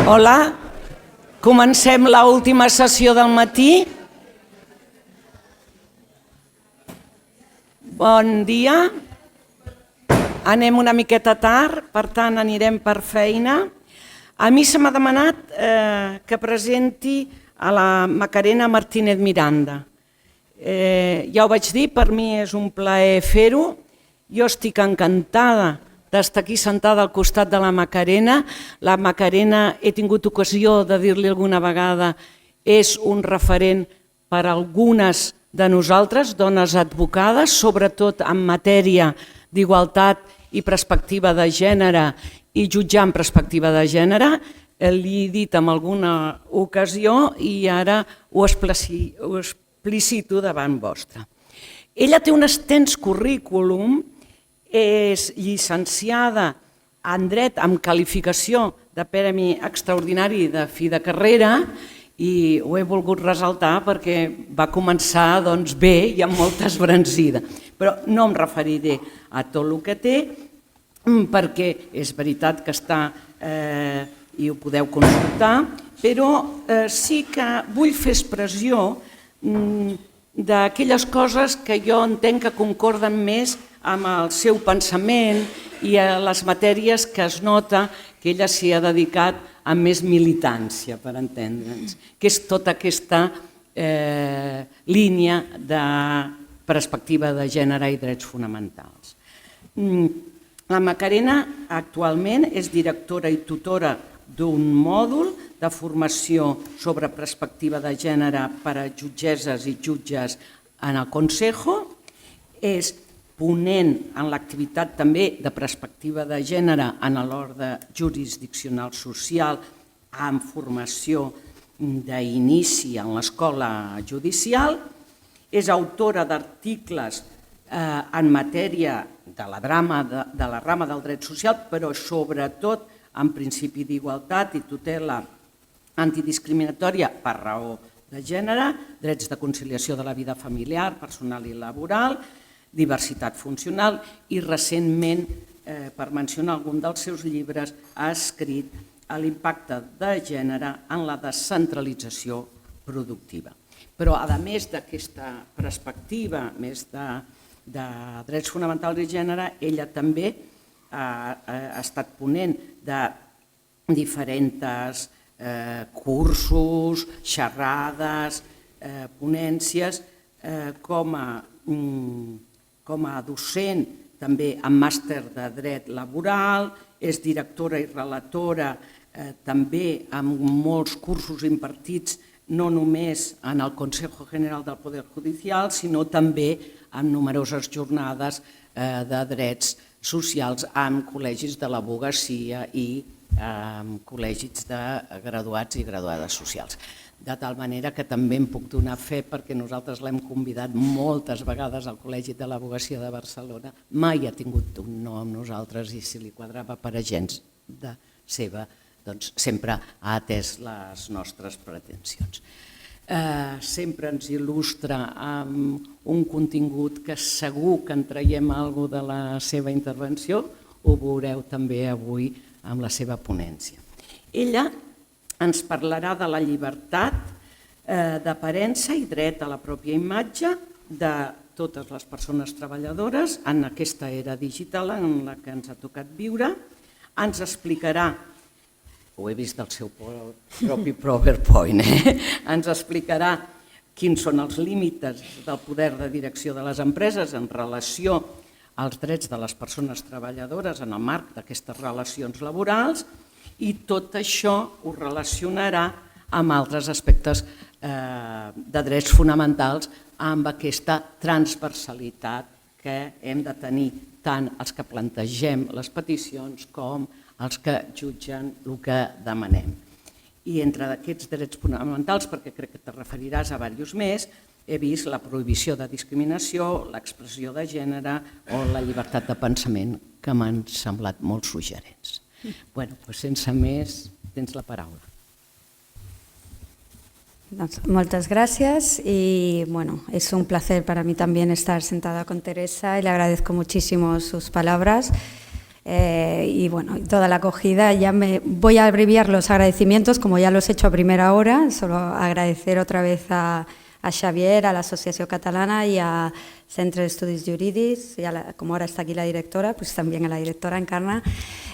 Hola, comencem l'última sessió del matí. Bon dia. Anem una miqueta tard, per tant anirem per feina. A mi se m'ha demanat que presenti a la Macarena Martínez Miranda. Ja ho vaig dir, per mi és un plaer fer-ho. Jo estic encantada d'estar aquí sentada al costat de la Macarena. La Macarena, he tingut ocasió de dir-li alguna vegada, és un referent per a algunes de nosaltres, dones advocades, sobretot en matèria d'igualtat i perspectiva de gènere i jutjar en perspectiva de gènere. Li he dit en alguna ocasió i ara ho explicito davant vostre. Ella té un extens currículum, és llicenciada en dret amb qualificació de premi extraordinari de fi de carrera i ho he volgut ressaltar perquè va començar bé i amb molta esbrancida. Però no em referiré a tot el que té perquè és veritat que està i ho podeu consultar, però sí que vull fer expressió d'aquelles coses que jo entenc que concorden més amb el seu pensament i a les matèries que es nota que ella s'hi ha dedicat amb més militància, per entendre'ns, que és tota aquesta línia de perspectiva de gènere i drets fonamentals. La Macarena actualment és directora i tutora d'un mòdul de formació sobre perspectiva de gènere per a jutgesses i jutges en el Consejo, és ponent en l'activitat també de perspectiva de gènere en l'ordre jurisdiccional social amb formació d'inici en l'escola judicial, és autora d'articles en matèria de la rama del dret social, però sobretot en principi d'igualtat i tutela antidiscriminatòria per raó de gènere, drets de conciliació de la vida familiar, personal i laboral, diversitat funcional i recentment, per mencionar algun dels seus llibres, ha escrit l'impacte de gènere en la descentralització productiva. Però a més d'aquesta perspectiva més de drets fonamentals i gènere, ella també ha estat ponent de diferents cursos, xerrades, ponències, com a docent també en màster de dret laboral, és directora i relatora també amb molts cursos impartits no només en el Consejo General del Poder Judicial, sinó també en numeroses jornades de drets socials amb col·legis de l'advocacia i amb col·legis de graduats i graduades socials. De tal manera que també em puc donar fe perquè nosaltres l'hem convidat moltes vegades al Col·legi de l'Advocacia de Barcelona, mai ha tingut un no amb nosaltres i si li quadrava per agents de seva, doncs sempre ha atès les nostres pretensions. Sempre ens il·lustra amb un contingut que segur que en traiem alguna cosa de la seva intervenció, ho veureu també avui amb la seva ponència. Ella ens parlarà de la llibertat d'aparença i dret a la pròpia imatge de totes les persones treballadores en aquesta era digital en la que ens ha tocat viure. Ens explicarà, ho he vist del seu propi PowerPoint, ens explicarà quins són els límits del poder de direcció de les empreses en relació als drets de les persones treballadores en el marc d'aquestes relacions laborals, i tot això ho relacionarà amb altres aspectes de drets fonamentals amb aquesta transversalitat que hem de tenir tant els que plantegem les peticions com els que jutgen el que demanem. I entre aquests drets fonamentals, perquè crec que te referiràs a diversos més, he vist la prohibició de discriminació, l'expressió de gènere o la llibertat de pensament, que m'han semblat molt suggerents. Bueno, pues sense més, tens la paraula. Muchas gracias y bueno, es un placer para mí también estar sentada con Teresa y le agradezco muchísimo sus palabras. y bueno, toda la acogida. Ya me voy a abreviar los agradecimientos, como ya los he hecho a primera hora. Solo agradecer otra vez a Xavier, a la Asociación Catalana y a Centre d'Estudis Jurídics, y como ahora está aquí la directora, pues también a la directora Encarna,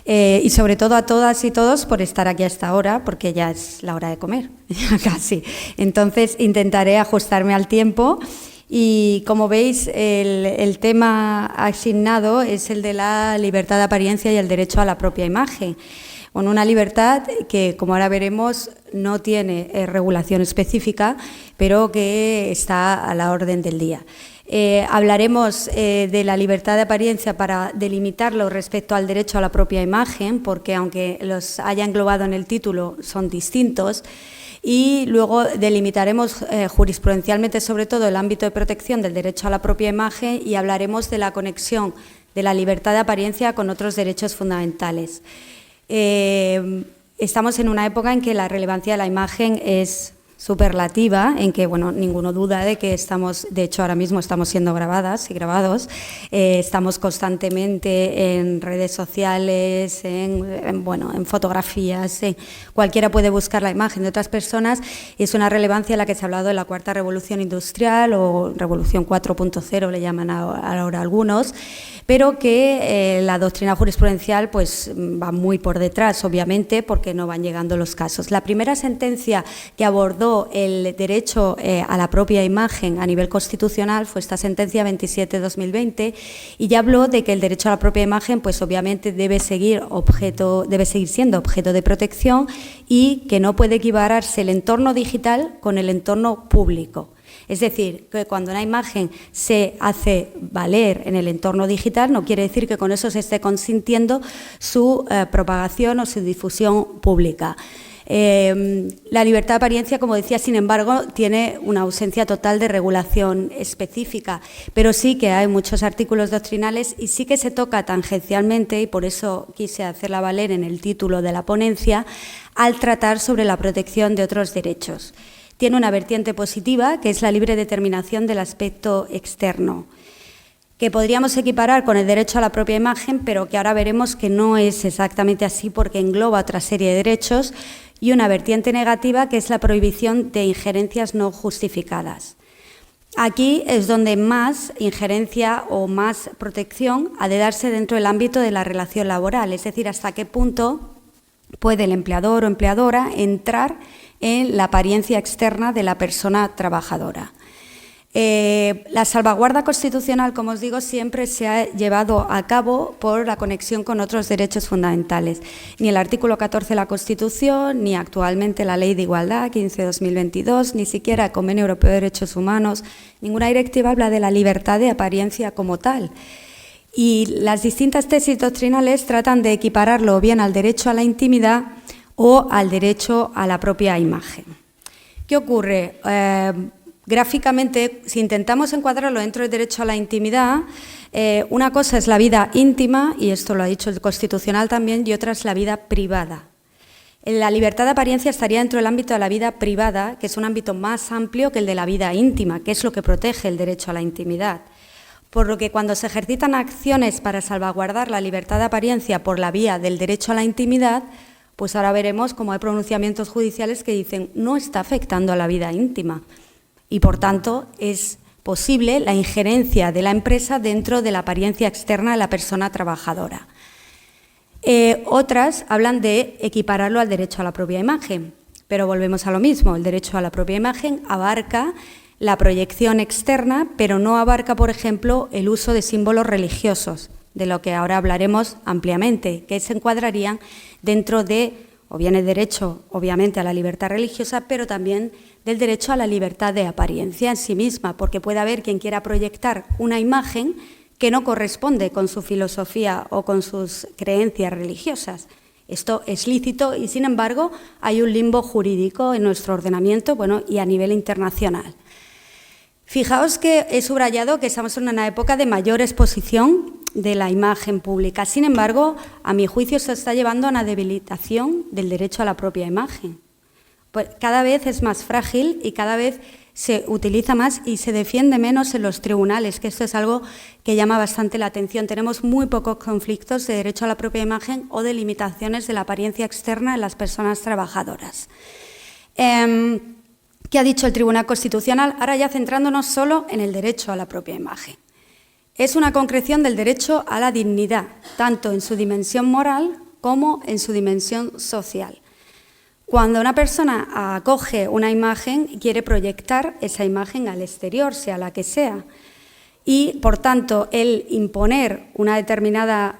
y sobre todo a todas y todos por estar aquí a esta hora, porque ya es la hora de comer, ya casi. Entonces intentaré ajustarme al tiempo. Y como veis, el tema asignado es el de la libertad de apariencia y el derecho a la propia imagen. Bueno, una libertad que, como ahora veremos, no tiene regulación específica, pero que está a la orden del día. Hablaremos de la libertad de apariencia para delimitarlo respecto al derecho a la propia imagen, porque aunque los haya englobado en el título, son distintos. Y luego delimitaremos jurisprudencialmente sobre todo el ámbito de protección del derecho a la propia imagen y hablaremos de la conexión de la libertad de apariencia con otros derechos fundamentales. Estamos en una época en que la relevancia de la imagen es superlativa, en que, bueno, ninguno duda de que estamos, de hecho ahora mismo estamos siendo grabadas y grabados, estamos constantemente en redes sociales, en fotografías, cualquiera puede buscar la imagen de otras personas, y es una relevancia a la que se ha hablado de la cuarta revolución industrial o revolución 4.0 le llaman ahora algunos, pero que la doctrina jurisprudencial pues va muy por detrás, obviamente, porque no van llegando los casos. La primera sentencia que abordó el derecho a la propia imagen a nivel constitucional fue esta sentencia 27/2020 y ya habló de que el derecho a la propia imagen pues obviamente debe seguir siendo objeto de protección y que no puede equipararse el entorno digital con el entorno público. Es decir, que cuando una imagen se hace valer en el entorno digital no quiere decir que con eso se esté consintiendo su propagación o su difusión pública. La libertad de apariencia, como decía, sin embargo, tiene una ausencia total de regulación específica, pero sí que hay muchos artículos doctrinales y sí que se toca tangencialmente, y por eso quise hacerla valer en el título de la ponencia, al tratar sobre la protección de otros derechos. Tiene una vertiente positiva, que es la libre determinación del aspecto externo, que podríamos equiparar con el derecho a la propia imagen, pero que ahora veremos que no es exactamente así porque engloba otra serie de derechos, y una vertiente negativa, que es la prohibición de injerencias no justificadas. Aquí es donde más injerencia o más protección ha de darse dentro del ámbito de la relación laboral, es decir, hasta qué punto puede el empleador o empleadora entrar en la apariencia externa de la persona trabajadora. La salvaguarda constitucional, como os digo, siempre se ha llevado a cabo por la conexión con otros derechos fundamentales. Ni el artículo 14 de la Constitución, ni actualmente la Ley de Igualdad 15/2022, ni siquiera el Convenio Europeo de Derechos Humanos, ninguna directiva habla de la libertad de apariencia como tal. Y las distintas tesis doctrinales tratan de equipararlo bien al derecho a la intimidad o al derecho a la propia imagen. ¿Qué ocurre? Gráficamente, si intentamos encuadrarlo dentro del derecho a la intimidad, una cosa es la vida íntima, y esto lo ha dicho el Constitucional también, y otra es la vida privada. La libertad de apariencia estaría dentro del ámbito de la vida privada, que es un ámbito más amplio que el de la vida íntima, que es lo que protege el derecho a la intimidad. Por lo que cuando se ejercitan acciones para salvaguardar la libertad de apariencia por la vía del derecho a la intimidad, pues ahora veremos cómo hay pronunciamientos judiciales que dicen no está afectando a la vida íntima. Y, por tanto, es posible la injerencia de la empresa dentro de la apariencia externa de la persona trabajadora. Otras hablan de equipararlo al derecho a la propia imagen, pero volvemos a lo mismo. El derecho a la propia imagen abarca la proyección externa, pero no abarca, por ejemplo, el uso de símbolos religiosos, de lo que ahora hablaremos ampliamente, que se encuadrarían dentro de, o bien el derecho, obviamente, a la libertad religiosa, pero también del derecho a la libertad de apariencia en sí misma, porque puede haber quien quiera proyectar una imagen que no corresponde con su filosofía o con sus creencias religiosas. Esto es lícito y, sin embargo, hay un limbo jurídico en nuestro ordenamiento, y a nivel internacional. Fijaos que he subrayado que estamos en una época de mayor exposición de la imagen pública. Sin embargo, a mi juicio, se está llevando a una debilitación del derecho a la propia imagen. Pues cada vez es más frágil y cada vez se utiliza más y se defiende menos en los tribunales, que esto es algo que llama bastante la atención. Tenemos muy pocos conflictos de derecho a la propia imagen o de limitaciones de la apariencia externa en las personas trabajadoras. ¿Qué ha dicho el Tribunal Constitucional? Ahora ya centrándonos solo en el derecho a la propia imagen. Es una concreción del derecho a la dignidad, tanto en su dimensión moral como en su dimensión social. Cuando una persona acoge una imagen, quiere proyectar esa imagen al exterior, sea la que sea. Y, por tanto, el imponer una determinada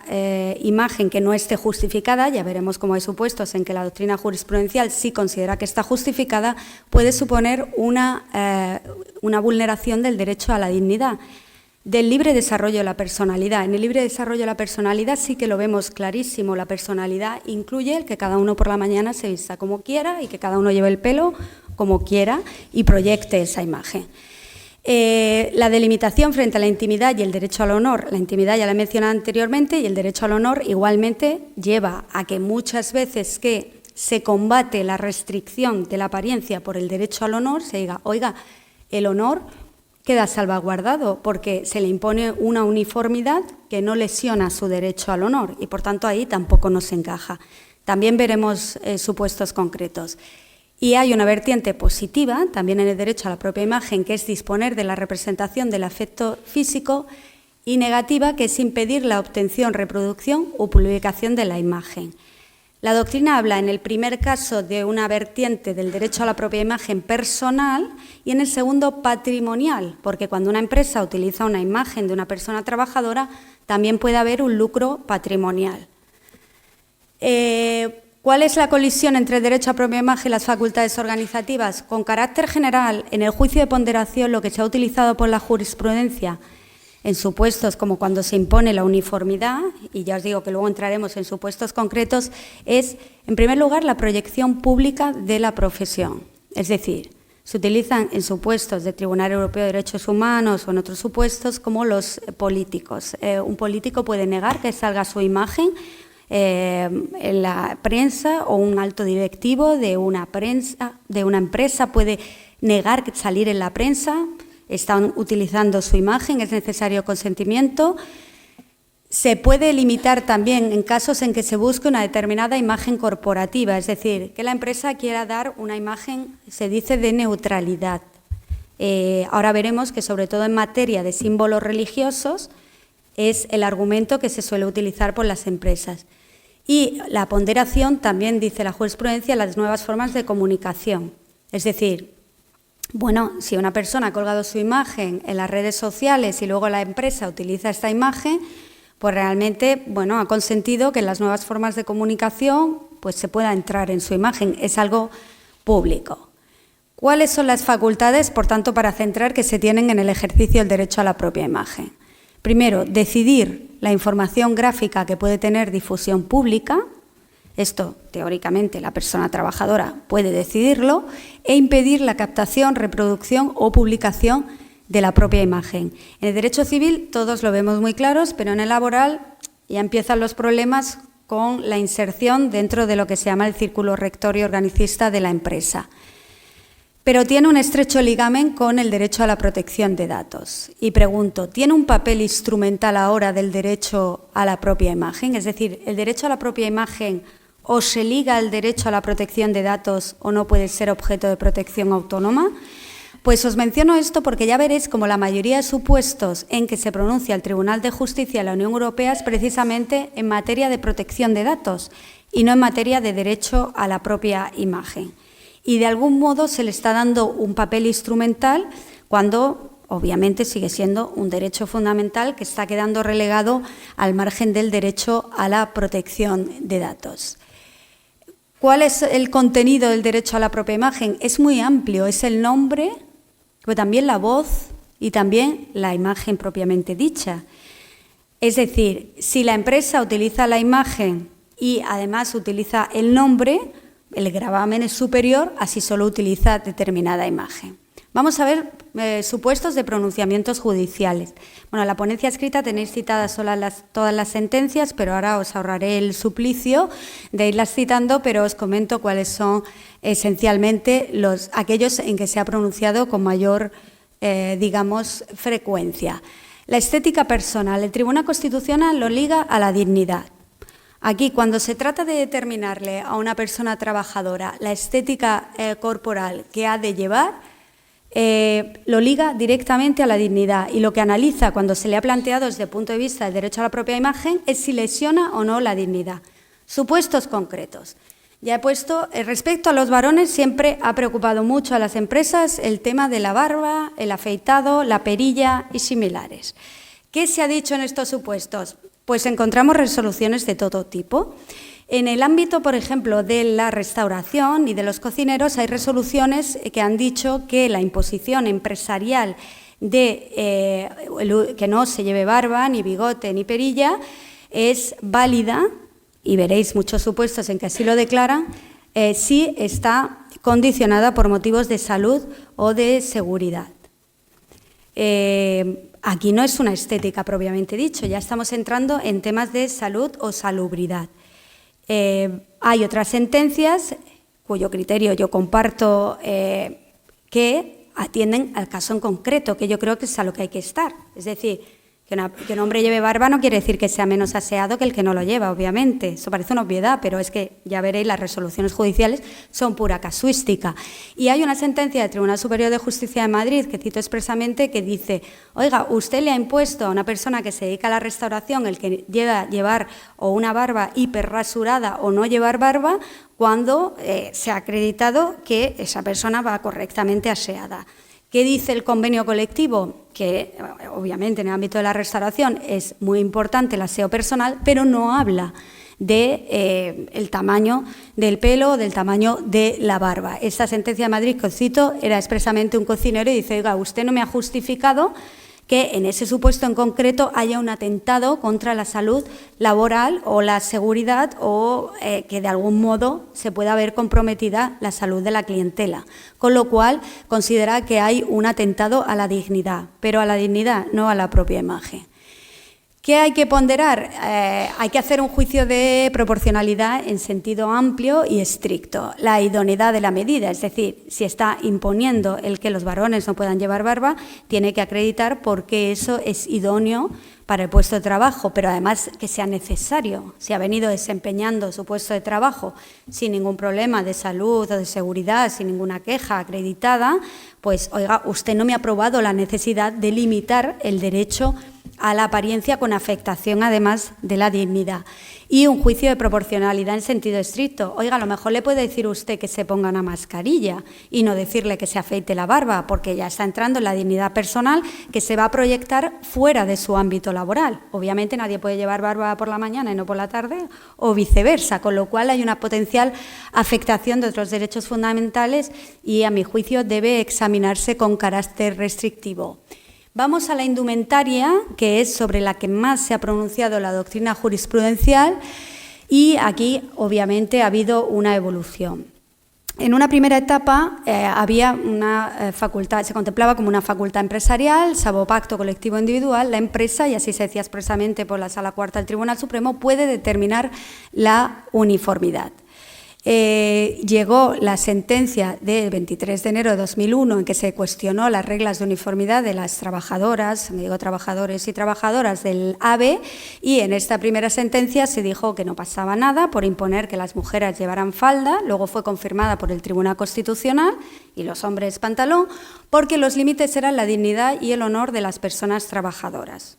imagen que no esté justificada, ya veremos cómo hay supuestos en que la doctrina jurisprudencial sí considera que está justificada, puede suponer una vulneración del derecho a la dignidad, del libre desarrollo de la personalidad. En el libre desarrollo de la personalidad sí que lo vemos clarísimo. La personalidad incluye el que cada uno por la mañana se vista como quiera y que cada uno lleve el pelo como quiera y proyecte esa imagen. La delimitación frente a la intimidad y el derecho al honor. La intimidad ya la he mencionado anteriormente y el derecho al honor igualmente lleva a que muchas veces que se combate la restricción de la apariencia por el derecho al honor, se diga, oiga, el honor queda salvaguardado porque se le impone una uniformidad que no lesiona su derecho al honor y, por tanto, ahí tampoco nos encaja. También veremos supuestos concretos. Y hay una vertiente positiva, también en el derecho a la propia imagen, que es disponer de la representación del afecto físico, y negativa, que es impedir la obtención, reproducción o publicación de la imagen. La doctrina habla en el primer caso de una vertiente del derecho a la propia imagen personal y en el segundo patrimonial, porque cuando una empresa utiliza una imagen de una persona trabajadora también puede haber un lucro patrimonial. ¿Cuál es la colisión entre el derecho a propia imagen y las facultades organizativas? Con carácter general, en el juicio de ponderación lo que se ha utilizado por la jurisprudencia en supuestos como cuando se impone la uniformidad, y ya os digo que luego entraremos en supuestos concretos, es, en primer lugar, la proyección pública de la profesión. Es decir, se utilizan en supuestos de Tribunal Europeo de Derechos Humanos o en otros supuestos como los políticos. Un político puede negar que salga su imagen en la prensa, o un alto directivo de una empresa puede negar salir en la prensa. Están utilizando su imagen, es necesario consentimiento. Se puede limitar también en casos en que se busque una determinada imagen corporativa, es decir, que la empresa quiera dar una imagen, se dice, de neutralidad. Ahora veremos que, sobre todo en materia de símbolos religiosos, es el argumento que se suele utilizar por las empresas. Y la ponderación también, dice la jurisprudencia, las nuevas formas de comunicación. Es decir, bueno, si una persona ha colgado su imagen en las redes sociales y luego la empresa utiliza esta imagen, pues realmente, bueno, ha consentido que en las nuevas formas de comunicación pues se pueda entrar en su imagen. Es algo público. ¿Cuáles son las facultades, por tanto, para centrar que se tienen en el ejercicio del derecho a la propia imagen? Primero, decidir la información gráfica que puede tener difusión pública. Esto, teóricamente, la persona trabajadora puede decidirlo, e impedir la captación, reproducción o publicación de la propia imagen. En el derecho civil todos lo vemos muy claros, pero en el laboral ya empiezan los problemas con la inserción dentro de lo que se llama el círculo rector y organicista de la empresa. Pero tiene un estrecho ligamen con el derecho a la protección de datos. Y pregunto, ¿tiene un papel instrumental ahora del derecho a la propia imagen? Es decir, ¿el derecho a la propia imagen o se liga al derecho a la protección de datos o no puede ser objeto de protección autónoma? Pues os menciono esto porque ya veréis como la mayoría de supuestos en que se pronuncia el Tribunal de Justicia de la Unión Europea es precisamente en materia de protección de datos y no en materia de derecho a la propia imagen. Y de algún modo se le está dando un papel instrumental cuando obviamente sigue siendo un derecho fundamental que está quedando relegado al margen del derecho a la protección de datos. ¿Cuál es el contenido del derecho a la propia imagen? Es muy amplio, es el nombre, pero también la voz y también la imagen propiamente dicha. Es decir, si la empresa utiliza la imagen y además utiliza el nombre, el gravamen es superior a si solo utiliza determinada imagen. Vamos a ver supuestos de pronunciamientos judiciales. Bueno, en la ponencia escrita tenéis citadas todas las sentencias, pero ahora os ahorraré el suplicio de irlas citando, pero os comento cuáles son esencialmente aquellos en que se ha pronunciado con mayor, digamos, frecuencia. La estética personal. El Tribunal Constitucional lo liga a la dignidad. Aquí, cuando se trata de determinarle a una persona trabajadora la estética corporal que ha de llevar, lo liga directamente a la dignidad, y lo que analiza cuando se le ha planteado desde el punto de vista del derecho a la propia imagen es si lesiona o no la dignidad. Supuestos concretos. Ya he puesto, respecto a los varones, siempre ha preocupado mucho a las empresas el tema de la barba, el afeitado, la perilla y similares. ¿Qué se ha dicho en estos supuestos? Pues encontramos resoluciones de todo tipo. En el ámbito, por ejemplo, de la restauración y de los cocineros, hay resoluciones que han dicho que la imposición empresarial de que no se lleve barba, ni bigote, ni perilla, es válida, y veréis muchos supuestos en que así lo declaran, si está condicionada por motivos de salud o de seguridad. Aquí no es una estética propiamente dicho, ya estamos entrando en temas de salud o salubridad. Hay otras sentencias cuyo criterio yo comparto que atienden al caso en concreto, que yo creo que es a lo que hay que estar. Es decir, que un hombre lleve barba no quiere decir que sea menos aseado que el que no lo lleva, obviamente. Eso parece una obviedad, pero es que ya veréis, las resoluciones judiciales son pura casuística. Y hay una sentencia del Tribunal Superior de Justicia de Madrid, que cito expresamente, que dice: oiga, usted le ha impuesto a una persona que se dedica a la restauración el que llevar o una barba hiperrasurada o no llevar barba, cuando se ha acreditado que esa persona va correctamente aseada. ¿Qué dice el convenio colectivo? Que obviamente en el ámbito de la restauración es muy importante el aseo personal, pero no habla de el tamaño del pelo o del tamaño de la barba. Esta sentencia de Madrid que os cito era expresamente un cocinero y dice: oiga, usted no me ha justificado que en ese supuesto en concreto haya un atentado contra la salud laboral o la seguridad, o que de algún modo se pueda ver comprometida la salud de la clientela. Con lo cual, considera que hay un atentado a la dignidad, pero a la dignidad, no a la propia imagen. ¿Qué hay que ponderar? Hay que hacer un juicio de proporcionalidad en sentido amplio y estricto. La idoneidad de la medida, es decir, si está imponiendo el que los varones no puedan llevar barba, tiene que acreditar por qué eso es idóneo para el puesto de trabajo, pero además que sea necesario. Si ha venido desempeñando su puesto de trabajo sin ningún problema de salud o de seguridad, sin ninguna queja acreditada, pues, oiga, usted no me ha probado la necesidad de limitar el derecho a la apariencia con afectación, además de la dignidad. Y un juicio de proporcionalidad en sentido estricto. Oiga, a lo mejor le puede decir usted que se ponga una mascarilla y no decirle que se afeite la barba, porque ya está entrando en la dignidad personal que se va a proyectar fuera de su ámbito laboral. Obviamente nadie puede llevar barba por la mañana y no por la tarde, o viceversa, con lo cual hay una potencial afectación de otros derechos fundamentales y, a mi juicio, debe examinarse con carácter restrictivo. Vamos a la indumentaria, que es sobre la que más se ha pronunciado la doctrina jurisprudencial, y aquí obviamente ha habido una evolución. En una primera etapa había una facultad, se contemplaba como una facultad empresarial, salvo pacto colectivo individual, la empresa, y así se decía expresamente por la Sala Cuarta del Tribunal Supremo, puede determinar la uniformidad. Llegó la sentencia del 23 de enero de 2001 en que se cuestionó las reglas de uniformidad de las trabajadoras, me digo trabajadores y trabajadoras del AVE, y en esta primera sentencia se dijo que no pasaba nada por imponer que las mujeres llevaran falda. Luego fue confirmada por el Tribunal Constitucional, y los hombres pantalón, porque los límites eran la dignidad y el honor de las personas trabajadoras,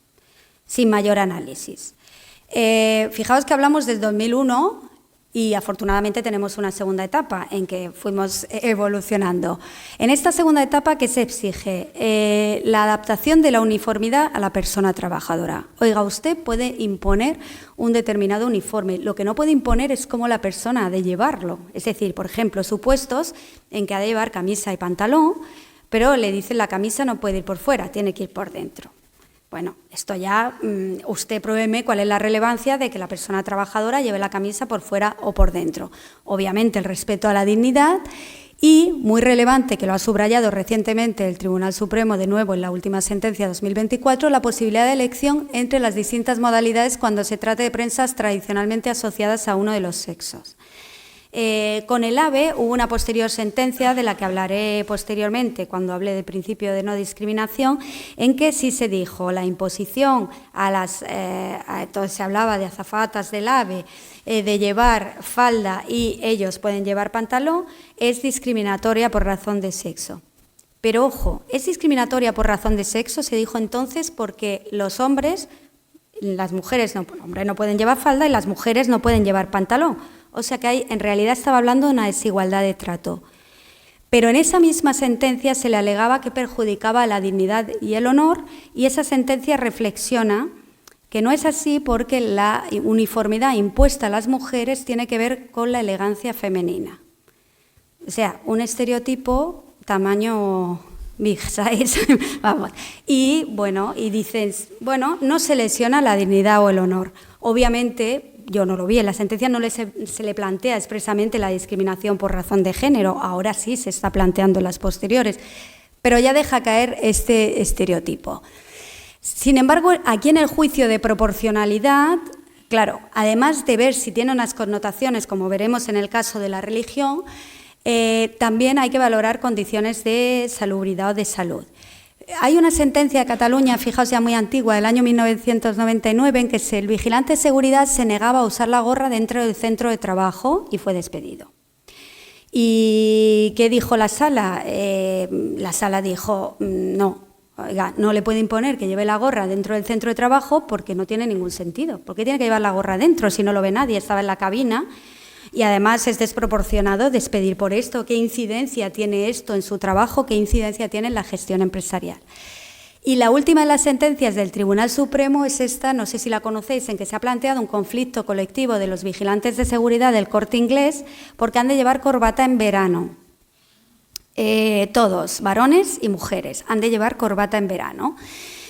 sin mayor análisis. Fijaos que hablamos del 2001, y afortunadamente tenemos una segunda etapa en que fuimos evolucionando. En esta segunda etapa, ¿qué se exige? La adaptación de la uniformidad a la persona trabajadora. Oiga, usted puede imponer un determinado uniforme. Lo que no puede imponer es cómo la persona ha de llevarlo. Es decir, por ejemplo, supuestos en que ha de llevar camisa y pantalón, pero le dicen la camisa no puede ir por fuera, tiene que ir por dentro. Bueno, esto ya, usted pruébeme cuál es la relevancia de que la persona trabajadora lleve la camisa por fuera o por dentro. Obviamente el respeto a la dignidad Y, muy relevante, que lo ha subrayado recientemente el Tribunal Supremo, de nuevo en la última sentencia 2024, la posibilidad de elección entre las distintas modalidades cuando se trate de prensas tradicionalmente asociadas a uno de los sexos. Con el AVE hubo una posterior sentencia, de la que hablaré posteriormente cuando hable del principio de no discriminación, en que sí se dijo la imposición entonces se hablaba de azafatas del AVE, de llevar falda y ellos pueden llevar pantalón, es discriminatoria por razón de sexo. Pero ojo, es discriminatoria por razón de sexo, se dijo entonces, porque los hombres, las mujeres no pueden llevar falda y las mujeres no pueden llevar pantalón. O sea que en realidad estaba hablando de una desigualdad de trato. Pero en esa misma sentencia se le alegaba que perjudicaba la dignidad y el honor, y esa sentencia reflexiona que no es así porque la uniformidad impuesta a las mujeres tiene que ver con la elegancia femenina. O sea, un estereotipo tamaño big size, vamos. Y dicen, no se lesiona la dignidad o el honor. Obviamente, yo no lo vi, en la sentencia no se le plantea expresamente la discriminación por razón de género, ahora sí se está planteando en las posteriores, pero ya deja caer este estereotipo. Sin embargo, aquí en el juicio de proporcionalidad, claro, además de ver si tiene unas connotaciones, como veremos en el caso de la religión, también hay que valorar condiciones de salubridad o de salud. Hay una sentencia de Cataluña, fijaos ya muy antigua, del año 1999, en que el vigilante de seguridad se negaba a usar la gorra dentro del centro de trabajo y fue despedido. ¿Y qué dijo la sala? La sala dijo, no, oiga, no le puede imponer que lleve la gorra dentro del centro de trabajo porque no tiene ningún sentido. ¿Por qué tiene que llevar la gorra dentro si no lo ve nadie? Estaba en la cabina. Y además es desproporcionado despedir por esto. ¿Qué incidencia tiene esto en su trabajo? ¿Qué incidencia tiene en la gestión empresarial? Y la última de las sentencias del Tribunal Supremo es esta, no sé si la conocéis, en que se ha planteado un conflicto colectivo de los vigilantes de seguridad del Corte Inglés porque han de llevar corbata en verano. Todos, varones y mujeres, han de llevar corbata en verano.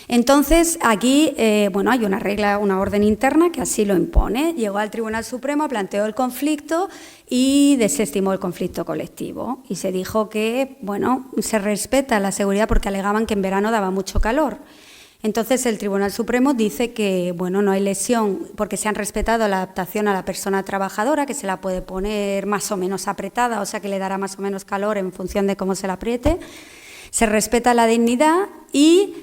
Entonces, aquí hay una regla, una orden interna que así lo impone. Llegó al Tribunal Supremo, planteó el conflicto y desestimó el conflicto colectivo. Y se dijo que, se respeta la seguridad porque alegaban que en verano daba mucho calor. Entonces, el Tribunal Supremo dice que, no hay lesión porque se han respetado la adaptación a la persona trabajadora, que se la puede poner más o menos apretada, o sea que le dará más o menos calor en función de cómo se la apriete. Se respeta la dignidad y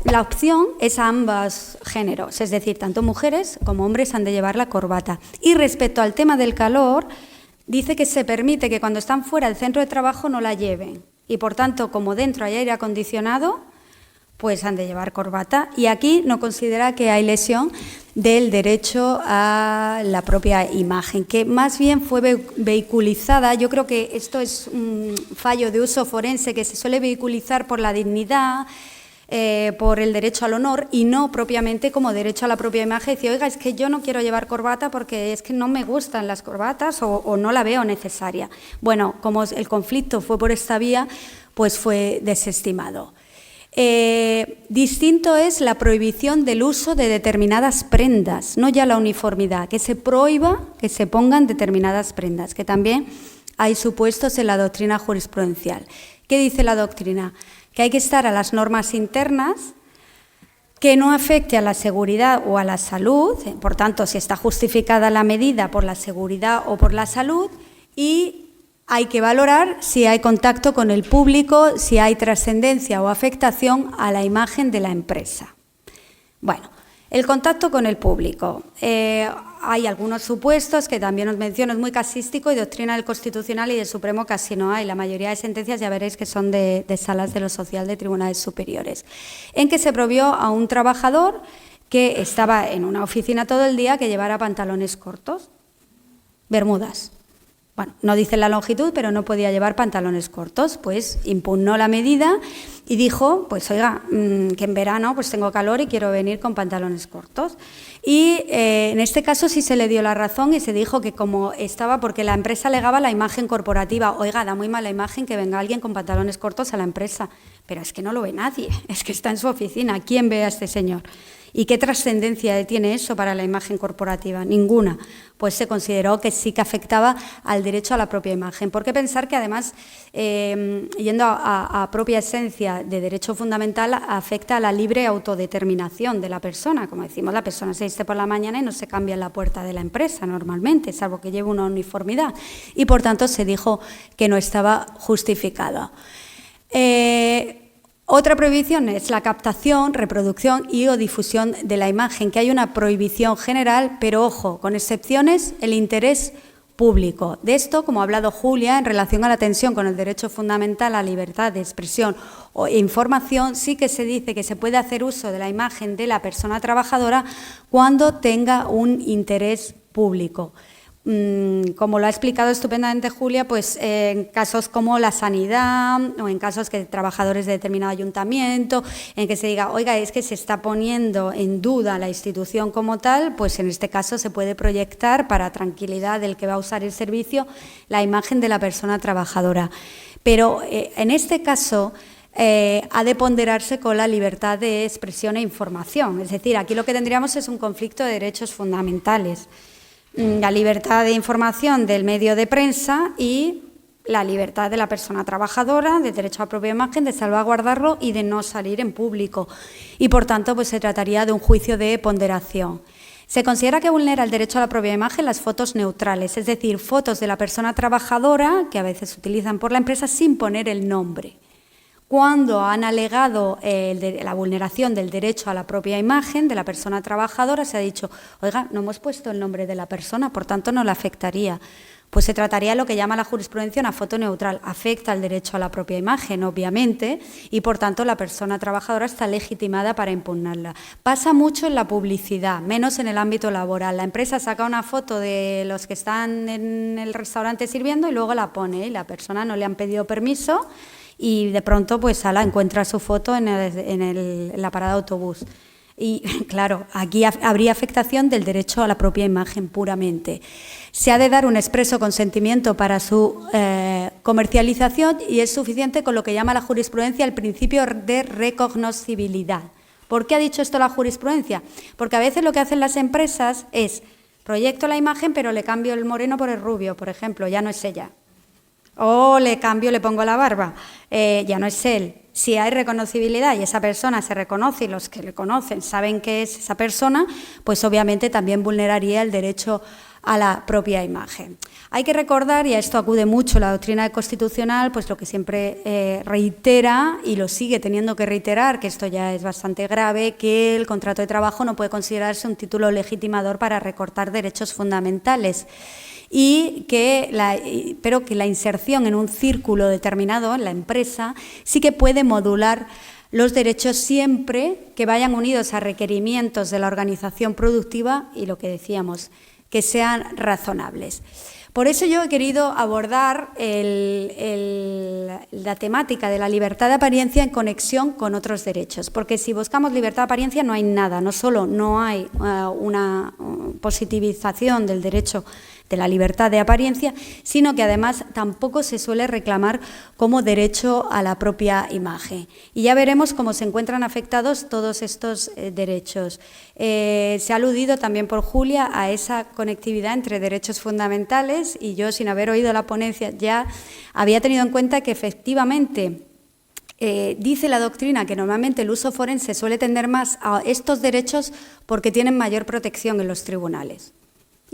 la opción es a ambos géneros, es decir, tanto mujeres como hombres han de llevar la corbata. Y respecto al tema del calor, dice que se permite que cuando están fuera del centro de trabajo no la lleven. Y por tanto, como dentro hay aire acondicionado, pues han de llevar corbata. Y aquí no considera que hay lesión del derecho a la propia imagen, que más bien fue vehiculizada. Yo creo que esto es un fallo de uso forense que se suele vehiculizar por la dignidad, por el derecho al honor y no propiamente como derecho a la propia imagen. Decir, oiga, es que yo no quiero llevar corbata porque es que no me gustan las corbatas o no la veo necesaria. Bueno, como el conflicto fue por esta vía, pues fue desestimado. Distinto es la prohibición del uso de determinadas prendas, no ya la uniformidad, que se prohíba que se pongan determinadas prendas, que también hay supuestos en la doctrina jurisprudencial. ¿Qué dice la doctrina? Que hay que estar a las normas internas, que no afecte a la seguridad o a la salud, por tanto, si está justificada la medida por la seguridad o por la salud, y hay que valorar si hay contacto con el público, si hay trascendencia o afectación a la imagen de la empresa. Bueno, el contacto con el público. Hay algunos supuestos que también os menciono, es muy casístico y doctrina del Constitucional y del Supremo casi no hay. La mayoría de sentencias ya veréis que son de salas de lo social de tribunales superiores, en que se prohibió a un trabajador que estaba en una oficina todo el día que llevara pantalones cortos, bermudas. Bueno, no dice la longitud, pero no podía llevar pantalones cortos, pues impugnó la medida y dijo, pues oiga, que en verano pues tengo calor y quiero venir con pantalones cortos. Y en este caso sí se le dio la razón y se dijo que como estaba, porque la empresa alegaba la imagen corporativa, oiga, da muy mala imagen que venga alguien con pantalones cortos a la empresa, pero es que no lo ve nadie, es que está en su oficina, ¿quién ve a este señor? ¿Y qué trascendencia tiene eso para la imagen corporativa? Ninguna. Pues se consideró que sí que afectaba al derecho a la propia imagen. ¿Por qué pensar que además, yendo a propia esencia de derecho fundamental, afecta a la libre autodeterminación de la persona? Como decimos, la persona se viste por la mañana y no se cambia en la puerta de la empresa normalmente, salvo que lleve una uniformidad. Y por tanto se dijo que no estaba justificada. Otra prohibición es la captación, reproducción y o difusión de la imagen, que hay una prohibición general, pero ojo, con excepciones, el interés público. De esto, como ha hablado Julia, en relación a la tensión con el derecho fundamental a libertad de expresión o información, sí que se dice que se puede hacer uso de la imagen de la persona trabajadora cuando tenga un interés público. Como lo ha explicado estupendamente Julia, pues en casos como la sanidad o en casos que trabajadores de determinado ayuntamiento, en que se diga, oiga, es que se está poniendo en duda la institución como tal, pues en este caso se puede proyectar para tranquilidad del que va a usar el servicio la imagen de la persona trabajadora. Pero en este caso ha de ponderarse con la libertad de expresión e información. Es decir, aquí lo que tendríamos es un conflicto de derechos fundamentales. La libertad de información del medio de prensa y la libertad de la persona trabajadora, de derecho a propia imagen, de salvaguardarlo y de no salir en público. Y, por tanto, pues se trataría de un juicio de ponderación. Se considera que vulnera el derecho a la propia imagen las fotos neutrales, es decir, fotos de la persona trabajadora, que a veces se utilizan por la empresa, sin poner el nombre. Cuando han alegado la vulneración del derecho a la propia imagen de la persona trabajadora, se ha dicho, oiga, no hemos puesto el nombre de la persona, por tanto no le afectaría. Pues se trataría de lo que llama la jurisprudencia una foto neutral. Afecta el derecho a la propia imagen, obviamente, y por tanto la persona trabajadora está legitimada para impugnarla. Pasa mucho en la publicidad, menos en el ámbito laboral. La empresa saca una foto de los que están en el restaurante sirviendo y luego la pone, y la persona no le han pedido permiso, y de pronto pues encuentra su foto en la parada de autobús. Y claro, aquí habría afectación del derecho a la propia imagen puramente. Se ha de dar un expreso consentimiento para su comercialización y es suficiente con lo que llama la jurisprudencia el principio de recognoscibilidad. ¿Por qué ha dicho esto la jurisprudencia? Porque a veces lo que hacen las empresas es proyecto la imagen pero le cambio el moreno por el rubio, por ejemplo, ya no es ella. O le pongo la barba, ya no es él. Si hay reconocibilidad y esa persona se reconoce y los que le conocen saben que es esa persona, pues obviamente también vulneraría el derecho a la propia imagen. Hay que recordar, y a esto acude mucho la doctrina constitucional, pues lo que siempre reitera y lo sigue teniendo que reiterar, que esto ya es bastante grave, que el contrato de trabajo no puede considerarse un título legitimador para recortar derechos fundamentales. Pero que la inserción en un círculo determinado en la empresa sí que puede modular los derechos siempre que vayan unidos a requerimientos de la organización productiva y lo que decíamos, que sean razonables. Por eso yo he querido abordar la temática de la libertad de apariencia en conexión con otros derechos, porque si buscamos libertad de apariencia no hay nada, no solo no hay una positivización del derecho de la libertad de apariencia, sino que además tampoco se suele reclamar como derecho a la propia imagen. Y ya veremos cómo se encuentran afectados todos estos derechos. Se ha aludido también por Julia a esa conectividad entre derechos fundamentales y yo, sin haber oído la ponencia, ya había tenido en cuenta que efectivamente dice la doctrina que normalmente el uso forense suele tender más a estos derechos porque tienen mayor protección en los tribunales.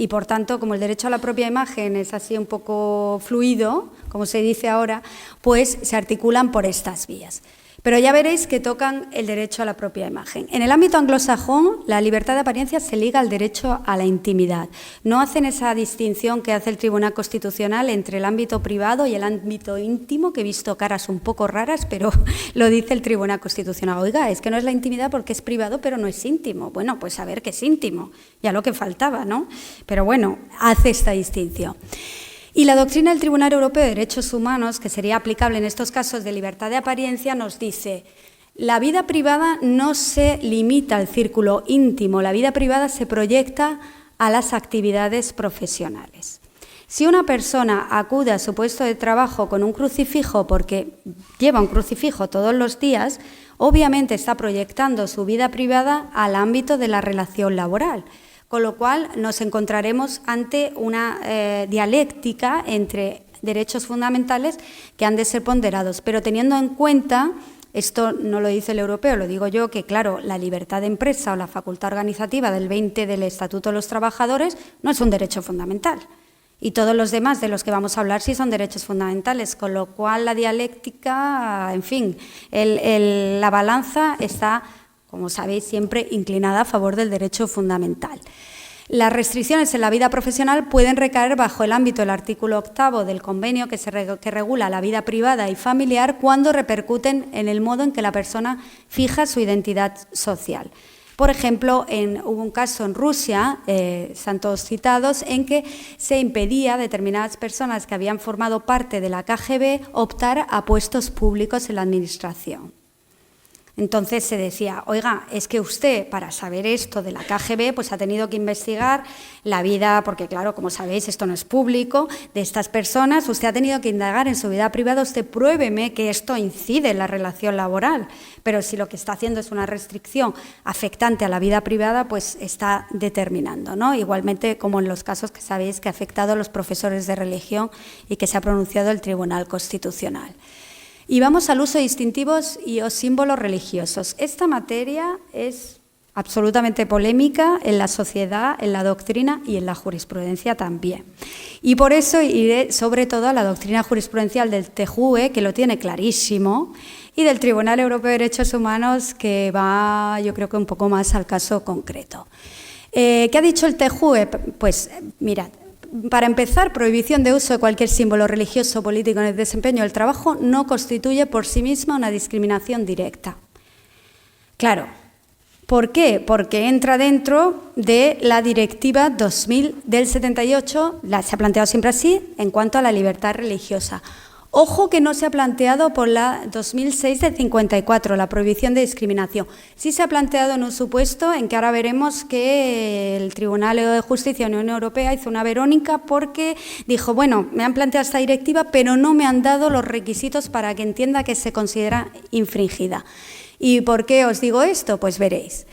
Y, por tanto, como el derecho a la propia imagen es así un poco fluido, como se dice ahora, pues se articulan por estas vías. Pero ya veréis que tocan el derecho a la propia imagen. En el ámbito anglosajón, la libertad de apariencia se liga al derecho a la intimidad. No hacen esa distinción que hace el Tribunal Constitucional entre el ámbito privado y el ámbito íntimo, que he visto caras un poco raras, pero lo dice el Tribunal Constitucional. Oiga, es que no es la intimidad porque es privado, pero no es íntimo. Bueno, pues a ver qué es íntimo, ya lo que faltaba, ¿no? Pero bueno, hace esta distinción. Y la doctrina del Tribunal Europeo de Derechos Humanos, que sería aplicable en estos casos de libertad de apariencia, nos dice: la vida privada no se limita al círculo íntimo, la vida privada se proyecta a las actividades profesionales. Si una persona acude a su puesto de trabajo con un crucifijo porque lleva un crucifijo todos los días, obviamente está proyectando su vida privada al ámbito de la relación laboral, con lo cual nos encontraremos ante una dialéctica entre derechos fundamentales que han de ser ponderados, pero teniendo en cuenta, esto no lo dice el europeo, lo digo yo, que claro, la libertad de empresa o la facultad organizativa del 20 del Estatuto de los Trabajadores no es un derecho fundamental. Y todos los demás de los que vamos a hablar sí son derechos fundamentales, con lo cual la dialéctica, en fin, la balanza está, como sabéis, siempre inclinada a favor del derecho fundamental. Las restricciones en la vida profesional pueden recaer bajo el ámbito del artículo 8 del convenio que regula la vida privada y familiar cuando repercuten en el modo en que la persona fija su identidad social. Por ejemplo, hubo un caso en Rusia, están todos citados, en que se impedía a determinadas personas que habían formado parte de la KGB optar a puestos públicos en la administración. Entonces se decía, oiga, es que usted, para saber esto de la KGB, pues ha tenido que investigar la vida, porque claro, como sabéis, esto no es público, de estas personas, usted ha tenido que indagar en su vida privada, usted pruébeme que esto incide en la relación laboral, pero si lo que está haciendo es una restricción afectante a la vida privada, pues está determinando, ¿no? Igualmente como en los casos que sabéis que ha afectado a los profesores de religión y que se ha pronunciado el Tribunal Constitucional. Y vamos al uso de distintivos y o símbolos religiosos. Esta materia es absolutamente polémica en la sociedad, en la doctrina y en la jurisprudencia también. Y por eso iré sobre todo a la doctrina jurisprudencial del TJUE, que lo tiene clarísimo, y del Tribunal Europeo de Derechos Humanos, que va, yo creo que un poco más al caso concreto. ¿Qué ha dicho el TJUE? Pues mirad. Para empezar, prohibición de uso de cualquier símbolo religioso o político en el desempeño del trabajo no constituye por sí misma una discriminación directa. Claro, ¿por qué? Porque entra dentro de la Directiva 2000 del 78, se ha planteado siempre así, en cuanto a la libertad religiosa. Ojo que no se ha planteado por la 2006 del 54, la prohibición de discriminación. Sí se ha planteado en un supuesto en que ahora veremos que el Tribunal de Justicia de la Unión Europea hizo una verónica porque dijo, bueno, me han planteado esta directiva, pero no me han dado los requisitos para que entienda que se considera infringida. ¿Y por qué os digo esto? Pues veréis.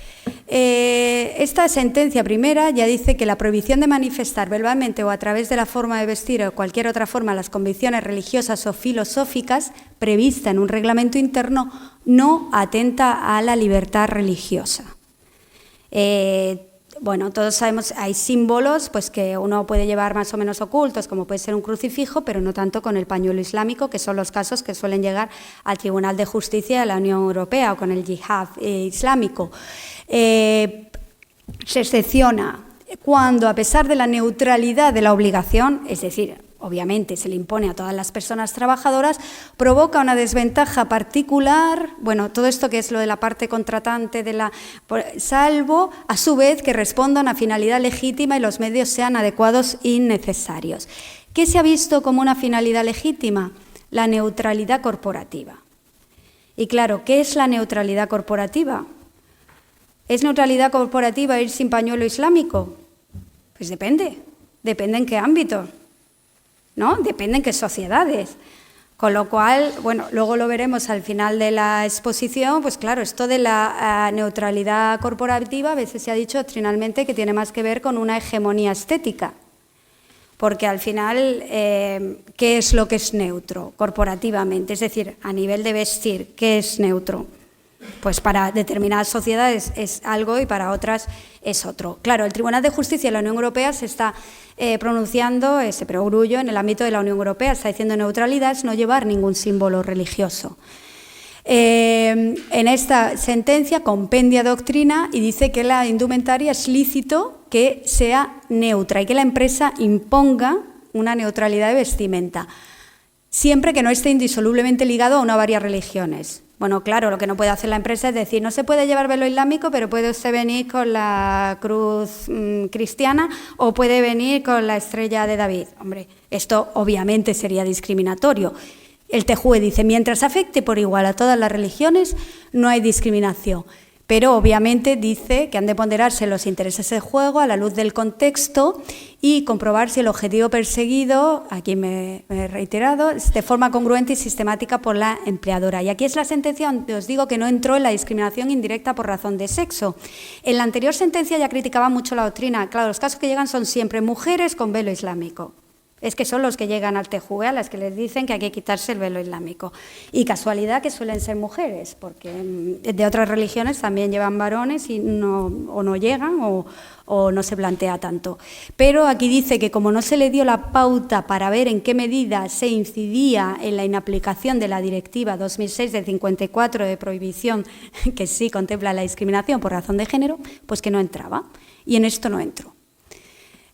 Esta sentencia primera ya dice que la prohibición de manifestar verbalmente o a través de la forma de vestir o cualquier otra forma las convicciones religiosas o filosóficas prevista en un reglamento interno no atenta a la libertad religiosa. Bueno, todos sabemos, hay símbolos pues, que uno puede llevar más o menos ocultos, como puede ser un crucifijo, pero no tanto con el pañuelo islámico, que son los casos que suelen llegar al Tribunal de Justicia de la Unión Europea, o con el yihad islámico. Se excepciona cuando, a pesar de la neutralidad de la obligación, es decir, obviamente se le impone a todas las personas trabajadoras, provoca una desventaja particular, bueno, todo esto que es lo de la parte contratante, salvo a su vez que responda a una finalidad legítima y los medios sean adecuados y necesarios. ¿Qué se ha visto como una finalidad legítima? La neutralidad corporativa. Y claro, ¿qué es la neutralidad corporativa? ¿Es neutralidad corporativa ir sin pañuelo islámico? Pues depende en qué ámbito, ¿no? Depende en qué sociedades. Con lo cual, bueno, luego lo veremos al final de la exposición, pues claro, esto de la neutralidad corporativa a veces se ha dicho doctrinalmente que tiene más que ver con una hegemonía estética, porque al final, ¿qué es lo que es neutro corporativamente? Es decir, a nivel de vestir, ¿qué es neutro? Pues para determinadas sociedades es algo y para otras es otro. Claro, el Tribunal de Justicia de la Unión Europea se está pronunciando, ese perogrullo en el ámbito de la Unión Europea, está diciendo neutralidad es no llevar ningún símbolo religioso. En esta sentencia compendia doctrina y dice que la indumentaria es lícito que sea neutra y que la empresa imponga una neutralidad de vestimenta, siempre que no esté indisolublemente ligado a una o varias religiones. Bueno, claro, lo que no puede hacer la empresa es decir, no se puede llevar velo islámico, pero puede usted venir con la cruz cristiana o puede venir con la estrella de David. Hombre, esto obviamente sería discriminatorio. El TJUE dice, mientras afecte por igual a todas las religiones, no hay discriminación. Pero obviamente dice que han de ponderarse los intereses del juego a la luz del contexto y comprobar si el objetivo perseguido, aquí me he reiterado, es de forma congruente y sistemática por la empleadora. Y aquí es la sentencia donde os digo que no entró en la discriminación indirecta por razón de sexo. En la anterior sentencia ya criticaba mucho la doctrina. Claro, los casos que llegan son siempre mujeres con velo islámico. Es que son los que llegan al TJUE, a las que les dicen que hay que quitarse el velo islámico. Y casualidad que suelen ser mujeres, porque de otras religiones también llevan varones y no llegan o no se plantea tanto. Pero aquí dice que como no se le dio la pauta para ver en qué medida se incidía en la inaplicación de la Directiva 2006 del 54 de prohibición, que sí contempla la discriminación por razón de género, pues que no entraba. Y en esto no entró.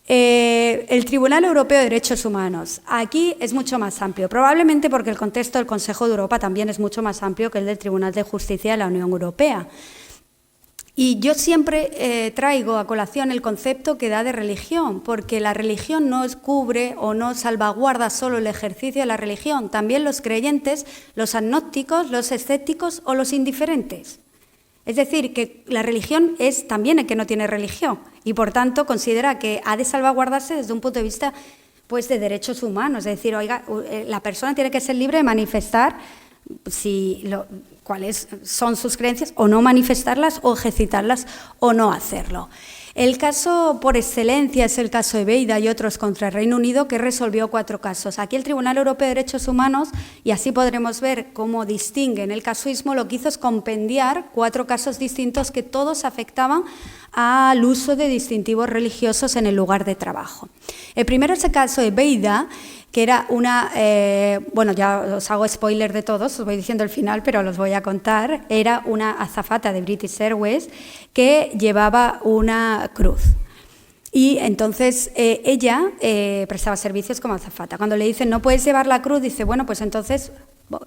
El Tribunal Europeo de Derechos Humanos. Aquí es mucho más amplio, probablemente porque el contexto del Consejo de Europa también es mucho más amplio que el del Tribunal de Justicia de la Unión Europea. Y yo siempre traigo a colación el concepto que da de religión, porque la religión no cubre o no salvaguarda solo el ejercicio de la religión, también los creyentes, los agnósticos, los escépticos o los indiferentes. Es decir, que la religión es también el que no tiene religión y, por tanto, considera que ha de salvaguardarse desde un punto de vista pues, de derechos humanos. Es decir, oiga, la persona tiene que ser libre de manifestar cuáles son sus creencias o no manifestarlas o ejercitarlas o no hacerlo. El caso por excelencia es el caso Ebeida y otros contra el Reino Unido, que resolvió 4 casos. Aquí el Tribunal Europeo de Derechos Humanos, y así podremos ver cómo distingue en el casuismo, lo que hizo es compendiar 4 casos distintos que todos afectaban al uso de distintivos religiosos en el lugar de trabajo. El primero es el caso Ebeida, que era una, bueno, ya os hago spoiler de todos, os voy diciendo el final, pero los voy a contar, era una azafata de British Airways que llevaba una cruz. Y entonces ella prestaba servicios como azafata. Cuando le dicen, no puedes llevar la cruz, dice, bueno, pues entonces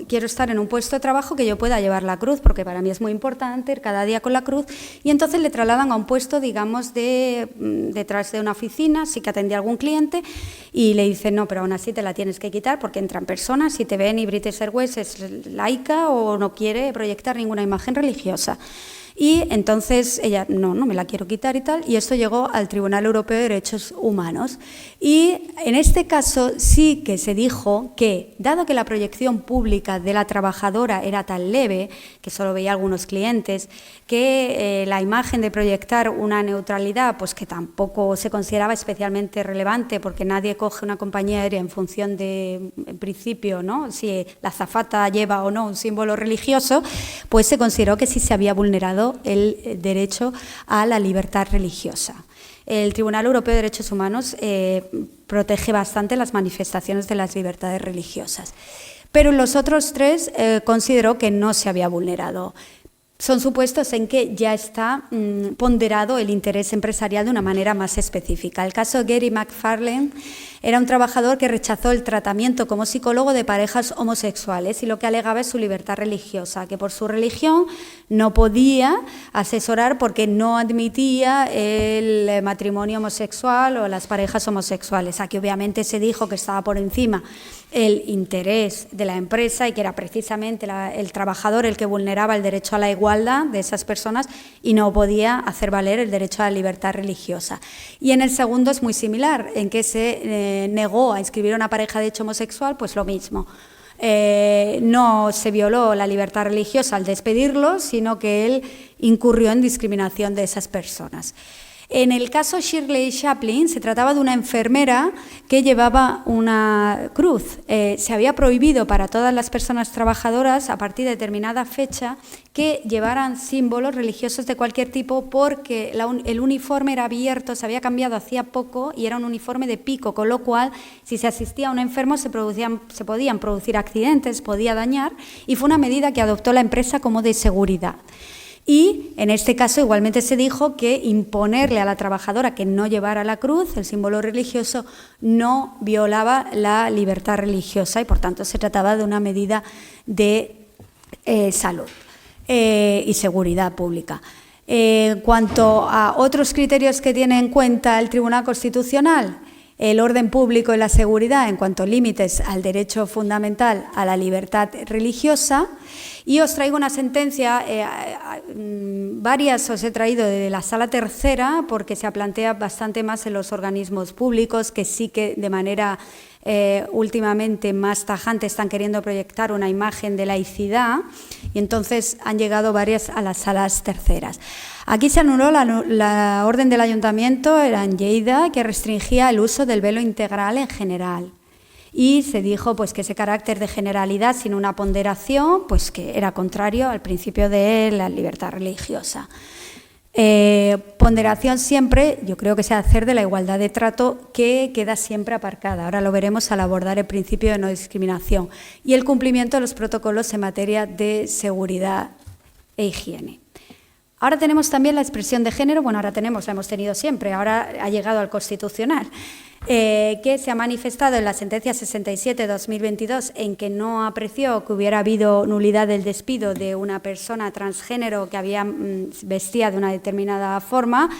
quiero estar en un puesto de trabajo que yo pueda llevar la cruz, porque para mí es muy importante ir cada día con la cruz, y entonces le trasladan a un puesto, digamos, detrás de una oficina, sí que atendía a algún cliente, y le dicen, no, pero aún así te la tienes que quitar porque entran personas y te ven y British Airways es laica o no quiere proyectar ninguna imagen religiosa. Y entonces ella, no me la quiero quitar y tal, y esto llegó al Tribunal Europeo de Derechos Humanos. Y en este caso sí que se dijo que, dado que la proyección pública de la trabajadora era tan leve, que solo veía algunos clientes, que la imagen de proyectar una neutralidad, pues que tampoco se consideraba especialmente relevante, porque nadie coge una compañía aérea en función de, en principio, ¿no?, si la azafata lleva o no un símbolo religioso, pues se consideró que sí se había vulnerado el derecho a la libertad religiosa. El Tribunal Europeo de Derechos Humanos protege bastante las manifestaciones de las libertades religiosas, pero en los otros 3 consideró que no se había vulnerado. Son supuestos en que ya está ponderado el interés empresarial de una manera más específica. El caso de Gary McFarlane era un trabajador que rechazó el tratamiento como psicólogo de parejas homosexuales y lo que alegaba es su libertad religiosa, que por su religión no podía asesorar porque no admitía el matrimonio homosexual o las parejas homosexuales. Aquí obviamente se dijo que estaba por encima el interés de la empresa y que era precisamente el trabajador el que vulneraba el derecho a la igualdad de esas personas y no podía hacer valer el derecho a la libertad religiosa. Y en el segundo es muy similar, en que se negó a inscribir a una pareja de hecho homosexual, pues lo mismo. No se violó la libertad religiosa al despedirlo, sino que él incurrió en discriminación de esas personas. En el caso Shirley Chaplin se trataba de una enfermera que llevaba una cruz. Se había prohibido para todas las personas trabajadoras a partir de determinada fecha que llevaran símbolos religiosos de cualquier tipo porque el uniforme era abierto, se había cambiado hacía poco y era un uniforme de pico, con lo cual si se asistía a un enfermo se podían producir accidentes, podía dañar, y fue una medida que adoptó la empresa como de seguridad. Y en este caso igualmente se dijo que imponerle a la trabajadora que no llevara la cruz, el símbolo religioso, no violaba la libertad religiosa y por tanto se trataba de una medida de salud y seguridad pública. En cuanto a otros criterios que tiene en cuenta el Tribunal Constitucional, el orden público y la seguridad en cuanto a límites al derecho fundamental a la libertad religiosa. Y os traigo una sentencia, varias os he traído de la Sala Tercera, porque se plantea bastante más en los organismos públicos, que sí que de manera últimamente más tajante están queriendo proyectar una imagen de laicidad, y entonces han llegado varias a las salas terceras. Aquí se anuló la orden del ayuntamiento, era en Lleida, que restringía el uso del velo integral en general. Y se dijo pues, que ese carácter de generalidad sin una ponderación pues, que era contrario al principio de la libertad religiosa. Ponderación siempre, yo creo que se ha de hacer de la igualdad de trato, que queda siempre aparcada. Ahora lo veremos al abordar el principio de no discriminación y el cumplimiento de los protocolos en materia de seguridad e higiene. Ahora tenemos también la expresión de género, bueno, la hemos tenido siempre, ahora ha llegado al Constitucional, que se ha manifestado en la sentencia 67/2022 en que no apreció que hubiera habido nulidad del despido de una persona transgénero que había vestía de una determinada forma,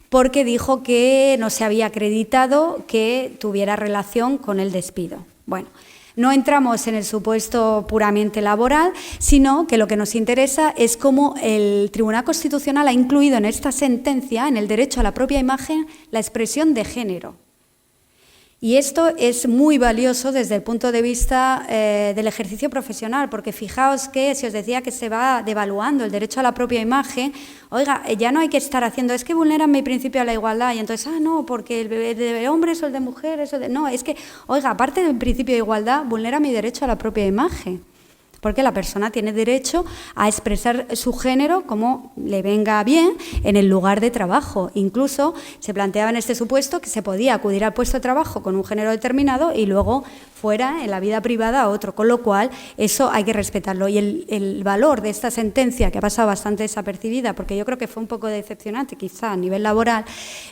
porque dijo que no se había acreditado que tuviera relación con el despido. Bueno, no entramos en el supuesto puramente laboral, sino que lo que nos interesa es cómo el Tribunal Constitucional ha incluido en esta sentencia, en el derecho a la propia imagen, la expresión de género. Y esto es muy valioso desde el punto de vista del ejercicio profesional, porque fijaos que si os decía que se va devaluando el derecho a la propia imagen, oiga, ya no hay que estar haciendo, es que vulneran mi principio a la igualdad, y entonces, no, porque el de hombres o el de mujeres, no, es que, oiga, aparte del principio de igualdad, vulnera mi derecho a la propia imagen. Porque la persona tiene derecho a expresar su género como le venga bien en el lugar de trabajo. Incluso se planteaba en este supuesto que se podía acudir al puesto de trabajo con un género determinado y luego fuera en la vida privada a otro, con lo cual eso hay que respetarlo. Y el valor de esta sentencia, que ha pasado bastante desapercibida, porque yo creo que fue un poco decepcionante quizá a nivel laboral,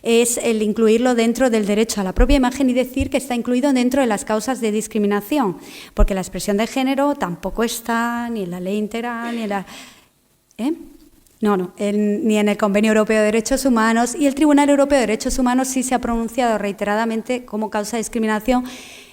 es el incluirlo dentro del derecho a la propia imagen y decir que está incluido dentro de las causas de discriminación, porque la expresión de género tampoco está ni en la ley integral, ni en la... ni en el Convenio Europeo de Derechos Humanos, y el Tribunal Europeo de Derechos Humanos sí se ha pronunciado reiteradamente como causa de discriminación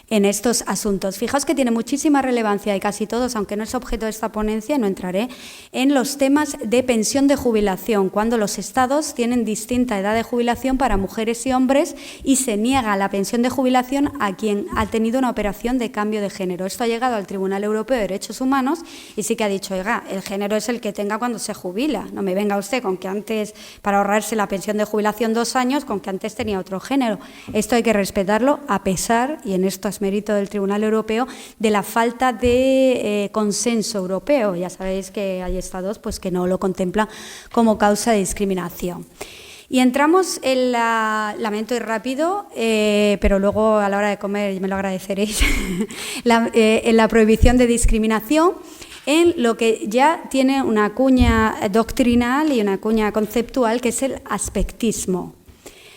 en estos asuntos. Fijaos que tiene muchísima relevancia y casi todos, aunque no es objeto de esta ponencia, no entraré, en los temas de pensión de jubilación, cuando los Estados tienen distinta edad de jubilación para mujeres y hombres y se niega la pensión de jubilación a quien ha tenido una operación de cambio de género. Esto ha llegado al Tribunal Europeo de Derechos Humanos y sí que ha dicho, oiga, el género es el que tenga cuando se jubila, no me venga usted con que antes, para ahorrarse la pensión de jubilación 2 años, con que antes tenía otro género. Esto hay que respetarlo a pesar, y en esto es mérito del Tribunal Europeo, de la falta de consenso europeo. Ya sabéis que hay estados pues, que no lo contemplan como causa de discriminación. Y entramos en lamento y rápido, pero luego a la hora de comer me lo agradeceréis, en la prohibición de discriminación, en lo que ya tiene una cuña doctrinal y una cuña conceptual, que es el aspectismo.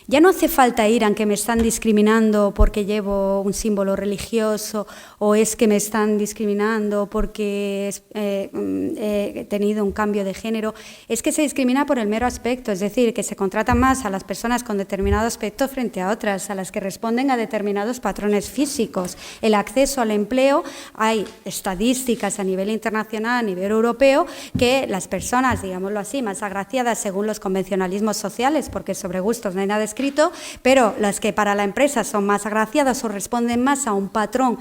Ya no hace falta ir aunque me están discriminando porque llevo un símbolo religioso, o es que me están discriminando porque he tenido un cambio de género. Es que se discrimina por el mero aspecto, es decir, que se contrata más a las personas con determinado aspecto frente a otras, a las que responden a determinados patrones físicos. El acceso al empleo, hay estadísticas a nivel internacional, a nivel europeo, que las personas, digámoslo así, más agraciadas según los convencionalismos sociales, porque sobre gustos no hay nada escrito, pero las que para la empresa son más agraciadas o responden más a un patrón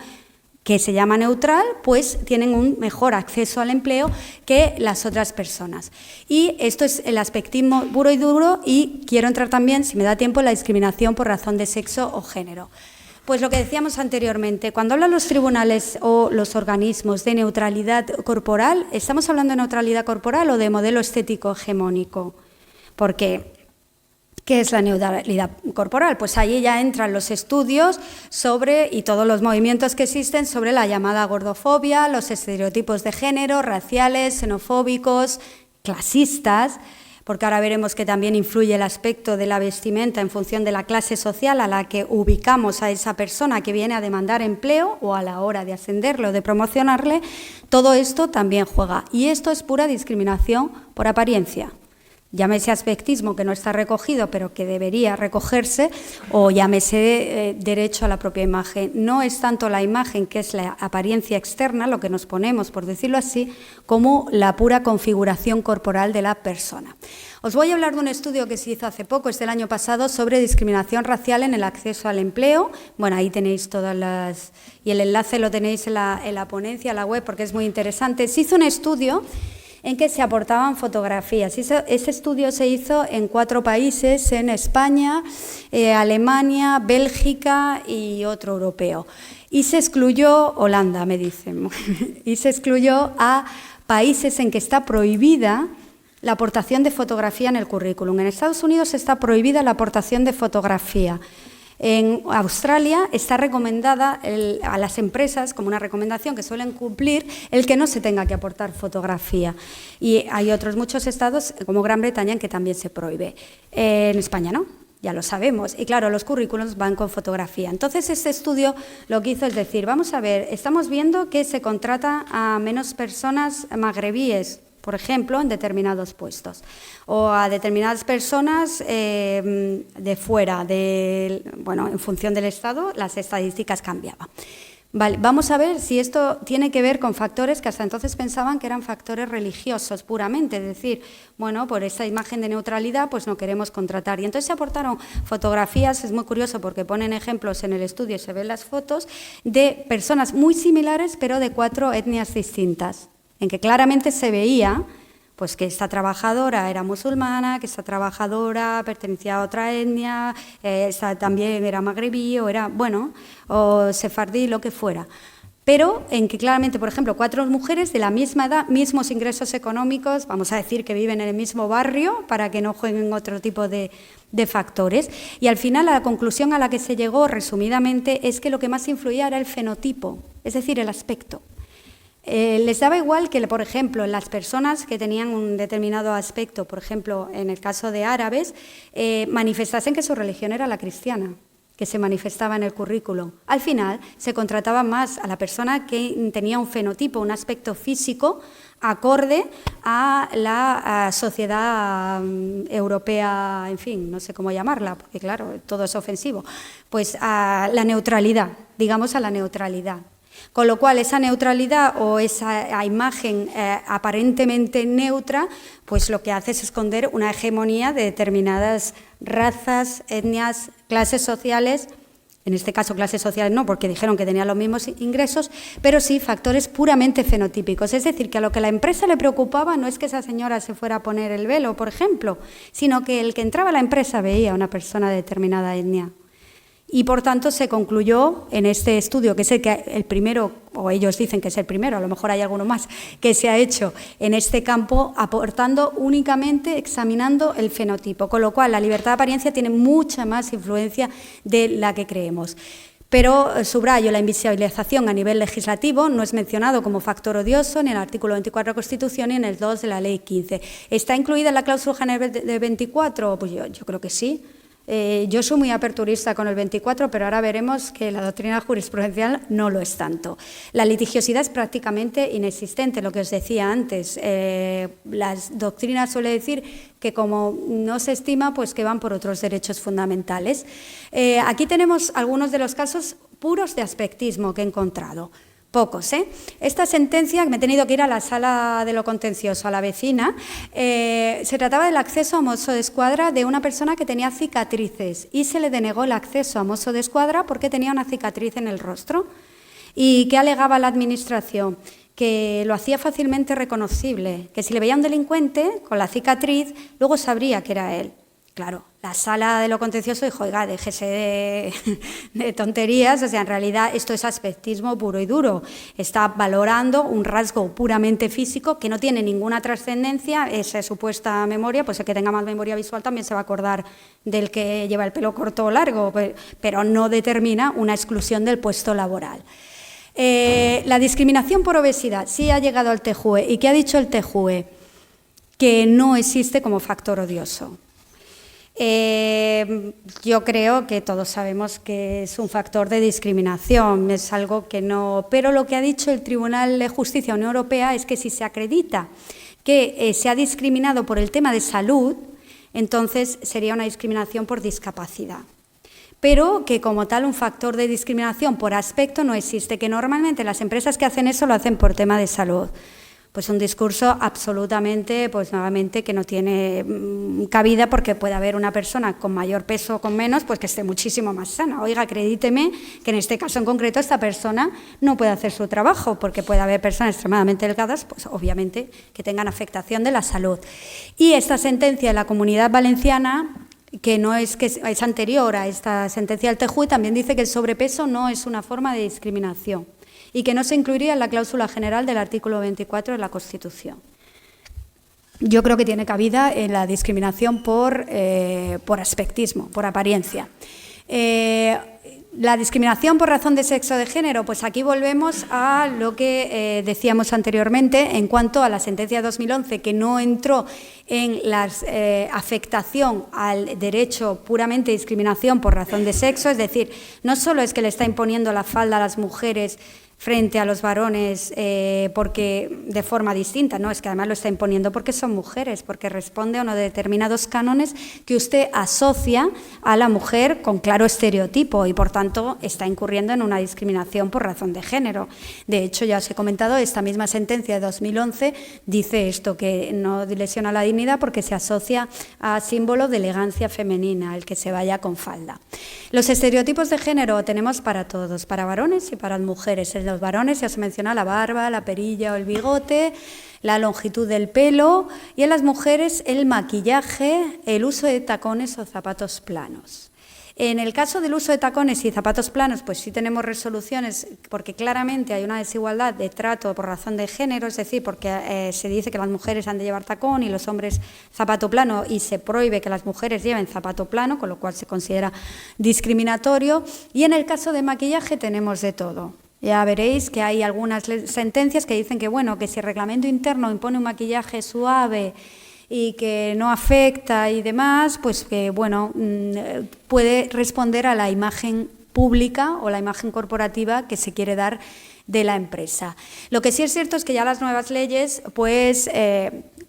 que se llama neutral, pues tienen un mejor acceso al empleo que las otras personas. Y esto es el aspectismo puro y duro, y quiero entrar también, si me da tiempo, en la discriminación por razón de sexo o género. Pues lo que decíamos anteriormente, cuando hablan los tribunales o los organismos de neutralidad corporal, ¿estamos hablando de neutralidad corporal o de modelo estético hegemónico? Porque ¿qué es la neutralidad corporal? Pues ahí ya entran los estudios sobre, y todos los movimientos que existen sobre la llamada gordofobia, los estereotipos de género, raciales, xenofóbicos, clasistas, porque ahora veremos que también influye el aspecto de la vestimenta en función de la clase social a la que ubicamos a esa persona que viene a demandar empleo o a la hora de ascenderle o de promocionarle. Todo esto también juega, y esto es pura discriminación por apariencia. llámese aspectismo, que no está recogido, pero que debería recogerse, o llámese derecho a la propia imagen. No es tanto la imagen, que es la apariencia externa, lo que nos ponemos, por decirlo así, como la pura configuración corporal de la persona. Os voy a hablar de un estudio que se hizo hace poco, es del año pasado, sobre discriminación racial en el acceso al empleo. Bueno, ahí tenéis todas las... y el enlace lo tenéis en la ponencia, en la web, porque es muy interesante. Se hizo un estudio en que se aportaban fotografías. Ese estudio se hizo en 4 países, en España, Alemania, Bélgica y otro europeo. Y se excluyó, Holanda me dicen, y se excluyó a países en que está prohibida la aportación de fotografía en el currículum. En Estados Unidos está prohibida la aportación de fotografía. En Australia está recomendada a las empresas, como una recomendación que suelen cumplir, el que no se tenga que aportar fotografía. Y hay otros muchos estados, como Gran Bretaña, en que también se prohíbe. En España no, ya lo sabemos. Y claro, los currículums van con fotografía. Entonces, este estudio lo que hizo es decir, vamos a ver, estamos viendo que se contrata a menos personas magrebíes, por ejemplo, en determinados puestos, o a determinadas personas de fuera, bueno, en función del Estado, las estadísticas cambiaban. Vale, vamos a ver si esto tiene que ver con factores que hasta entonces pensaban que eran factores religiosos puramente, es decir, bueno, por esta imagen de neutralidad pues no queremos contratar. Y entonces se aportaron fotografías, es muy curioso porque ponen ejemplos en el estudio, se ven las fotos, de personas muy similares pero de 4 etnias distintas, en que claramente se veía pues que esta trabajadora era musulmana, que esta trabajadora pertenecía a otra etnia, esta también era magrebí o era, bueno, o sefardí, lo que fuera. Pero en que claramente, por ejemplo, 4 mujeres de la misma edad, mismos ingresos económicos, vamos a decir que viven en el mismo barrio para que no jueguen otro tipo de factores. Y al final la conclusión a la que se llegó, resumidamente, es que lo que más influía era el fenotipo, es decir, el aspecto. Les daba igual que, por ejemplo, las personas que tenían un determinado aspecto, por ejemplo, en el caso de árabes, manifestasen que su religión era la cristiana, que se manifestaba en el currículum. Al final, se contrataba más a la persona que tenía un fenotipo, un aspecto físico acorde a la sociedad europea, en fin, no sé cómo llamarla, porque claro, todo es ofensivo, pues a la neutralidad, digamos a la neutralidad. Con lo cual, esa neutralidad o esa imagen aparentemente neutra, pues lo que hace es esconder una hegemonía de determinadas razas, etnias, clases sociales, en este caso clases sociales no, porque dijeron que tenían los mismos ingresos, pero sí factores puramente fenotípicos. Es decir, que a lo que a la empresa le preocupaba no es que esa señora se fuera a poner el velo, por ejemplo, sino que el que entraba a la empresa veía a una persona de determinada etnia. Y, por tanto, se concluyó en este estudio, que es el primero, o ellos dicen que es el primero, a lo mejor hay alguno más, que se ha hecho en este campo, aportando únicamente, examinando el fenotipo, con lo cual la libertad de apariencia tiene mucha más influencia de la que creemos. Pero subrayo, la invisibilización a nivel legislativo no es mencionado como factor odioso en el artículo 24 de la Constitución y en el 2 de la Ley 15. ¿Está incluida en la cláusula general de 24? Pues yo creo que sí. Yo soy muy aperturista con el 24, pero ahora veremos que la doctrina jurisprudencial no lo es tanto. La litigiosidad es prácticamente inexistente, lo que os decía antes. Las doctrinas suelen decir que como no se estima, pues que van por otros derechos fundamentales. Aquí tenemos algunos de los casos puros de aspectismo que he encontrado. Pocos, ¿eh? Esta sentencia, que me he tenido que ir a la sala de lo contencioso, a la vecina, se trataba del acceso a Mosso d'Esquadra de una persona que tenía cicatrices y se le denegó el acceso a Mosso d'Esquadra porque tenía una cicatriz en el rostro. ¿Y qué alegaba la Administración? Que lo hacía fácilmente reconocible, que si le veía a un delincuente con la cicatriz, luego sabría que era él. Claro, la sala de lo contencioso dijo, oiga, déjese de tonterías, o sea, en realidad esto es aspectismo puro y duro. Está valorando un rasgo puramente físico que no tiene ninguna trascendencia, esa supuesta memoria, pues el que tenga más memoria visual también se va a acordar del que lleva el pelo corto o largo, pero no determina una exclusión del puesto laboral. La discriminación por obesidad, sí ha llegado al TJUE. ¿Y qué ha dicho el TJUE? Que no existe como factor odioso. Yo creo que todos sabemos que es un factor de discriminación, es algo que no... Pero lo que ha dicho el Tribunal de Justicia de la Unión Europea es que si se acredita que se ha discriminado por el tema de salud, entonces sería una discriminación por discapacidad. Pero que como tal un factor de discriminación por aspecto no existe, que normalmente las empresas que hacen eso lo hacen por tema de salud. Pues un discurso absolutamente, pues nuevamente, que no tiene cabida, porque puede haber una persona con mayor peso o con menos, pues que esté muchísimo más sana. Oiga, acredíteme que en este caso en concreto esta persona no puede hacer su trabajo, porque puede haber personas extremadamente delgadas, pues obviamente que tengan afectación de la salud. Y esta sentencia de la Comunidad Valenciana, que no es que es anterior a esta sentencia del TJUE, también dice que el sobrepeso no es una forma de discriminación y que no se incluiría en la cláusula general del artículo 24 de la Constitución. Yo creo que tiene cabida en la discriminación por aspectismo, por apariencia. La discriminación por razón de sexo o de género, pues aquí volvemos a lo que decíamos anteriormente en cuanto a la sentencia de 2011, que no entró en la afectación al derecho puramente de discriminación por razón de sexo, es decir, no solo es que le está imponiendo la falda a las mujeres frente a los varones porque de forma distinta, no, es que además lo está imponiendo porque son mujeres, porque responde a unos determinados cánones que usted asocia a la mujer con claro estereotipo y por tanto está incurriendo en una discriminación por razón de género. De hecho, ya os he comentado, esta misma sentencia de 2011 dice esto, que no lesiona la dignidad porque se asocia a símbolo de elegancia femenina, el que se vaya con falda. Los estereotipos de género tenemos para todos, para varones y para mujeres. En los varones ya se menciona la barba, la perilla o el bigote, la longitud del pelo, y en las mujeres el maquillaje, el uso de tacones o zapatos planos. En el caso del uso de tacones y zapatos planos, pues sí tenemos resoluciones, porque claramente hay una desigualdad de trato por razón de género, es decir, porque se dice que las mujeres han de llevar tacón y los hombres zapato plano, y se prohíbe que las mujeres lleven zapato plano, con lo cual se considera discriminatorio. Y en el caso de maquillaje tenemos de todo. Ya veréis que hay algunas sentencias que dicen que, bueno, que si el reglamento interno impone un maquillaje suave y que no afecta y demás, pues que, bueno, puede responder a la imagen pública o la imagen corporativa que se quiere dar de la empresa. Lo que sí es cierto es que ya las nuevas leyes, pues,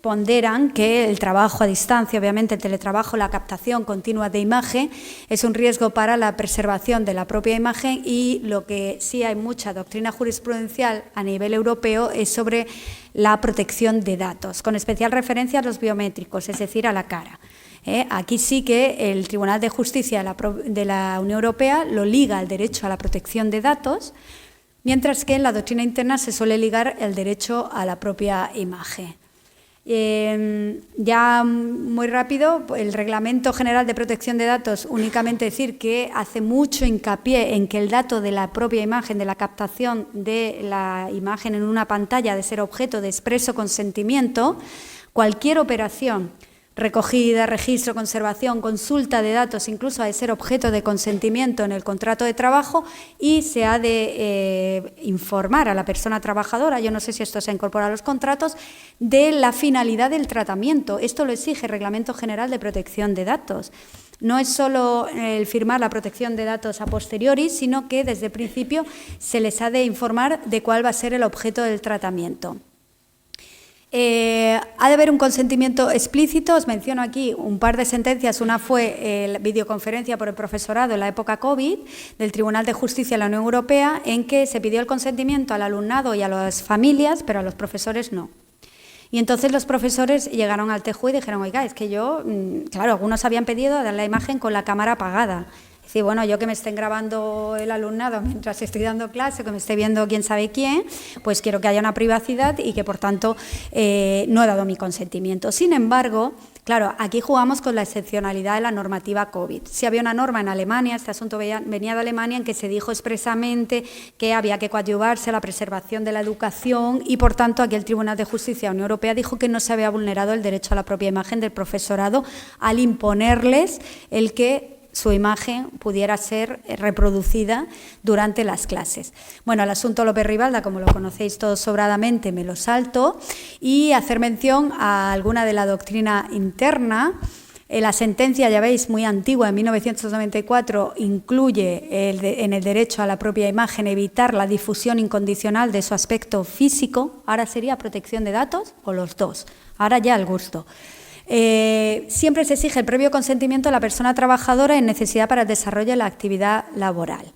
ponderan que el trabajo a distancia, obviamente el teletrabajo, la captación continua de imagen, es un riesgo para la preservación de la propia imagen, y lo que sí hay mucha doctrina jurisprudencial a nivel europeo es sobre la protección de datos, con especial referencia a los biométricos, es decir, a la cara. Aquí sí que el Tribunal de Justicia de la Unión Europea lo liga al derecho a la protección de datos, mientras que en la doctrina interna se suele ligar el derecho a la propia imagen. Ya muy rápido, el Reglamento General de Protección de Datos, únicamente decir que hace mucho hincapié en que el dato de la propia imagen, de la captación de la imagen en una pantalla, de ser objeto de expreso consentimiento, cualquier operación, recogida, registro, conservación, consulta de datos, incluso ha de ser objeto de consentimiento en el contrato de trabajo, y se ha de informar a la persona trabajadora, yo no sé si esto se ha incorporado a los contratos, de la finalidad del tratamiento. Esto lo exige el Reglamento General de Protección de Datos. No es solo el firmar la protección de datos a posteriori, sino que desde el principio se les ha de informar de cuál va a ser el objeto del tratamiento. Ha de haber un consentimiento explícito. Os menciono aquí un par de sentencias. Una fue la videoconferencia por el profesorado en la época COVID del Tribunal de Justicia de la Unión Europea, en que se pidió el consentimiento al alumnado y a las familias, pero a los profesores no. Y entonces los profesores llegaron al TJUE y dijeron, oiga, es que yo, claro, algunos habían pedido dar la imagen con la cámara apagada. Sí, bueno, yo que me estén grabando el alumnado mientras estoy dando clase, que me esté viendo quién sabe quién, pues quiero que haya una privacidad y que, por tanto, no he dado mi consentimiento. Sin embargo, claro, aquí jugamos con la excepcionalidad de la normativa COVID. Si había una norma en Alemania, este asunto venía de Alemania, en que se dijo expresamente que había que coadyuvarse a la preservación de la educación, y, por tanto, aquí el Tribunal de Justicia de la Unión Europea dijo que no se había vulnerado el derecho a la propia imagen del profesorado al imponerles el que su imagen pudiera ser reproducida durante las clases. Bueno, el asunto López Ribalda, como lo conocéis todos sobradamente, me lo salto, y hacer mención a alguna de la doctrina interna, La sentencia, ya veis, muy antigua, en 1994, incluye en el derecho a la propia imagen evitar la difusión incondicional de su aspecto físico. Ahora sería protección de datos o los dos. Ahora ya al gusto. Siempre se exige el previo consentimiento de la persona trabajadora en necesidad para el desarrollo de la actividad laboral.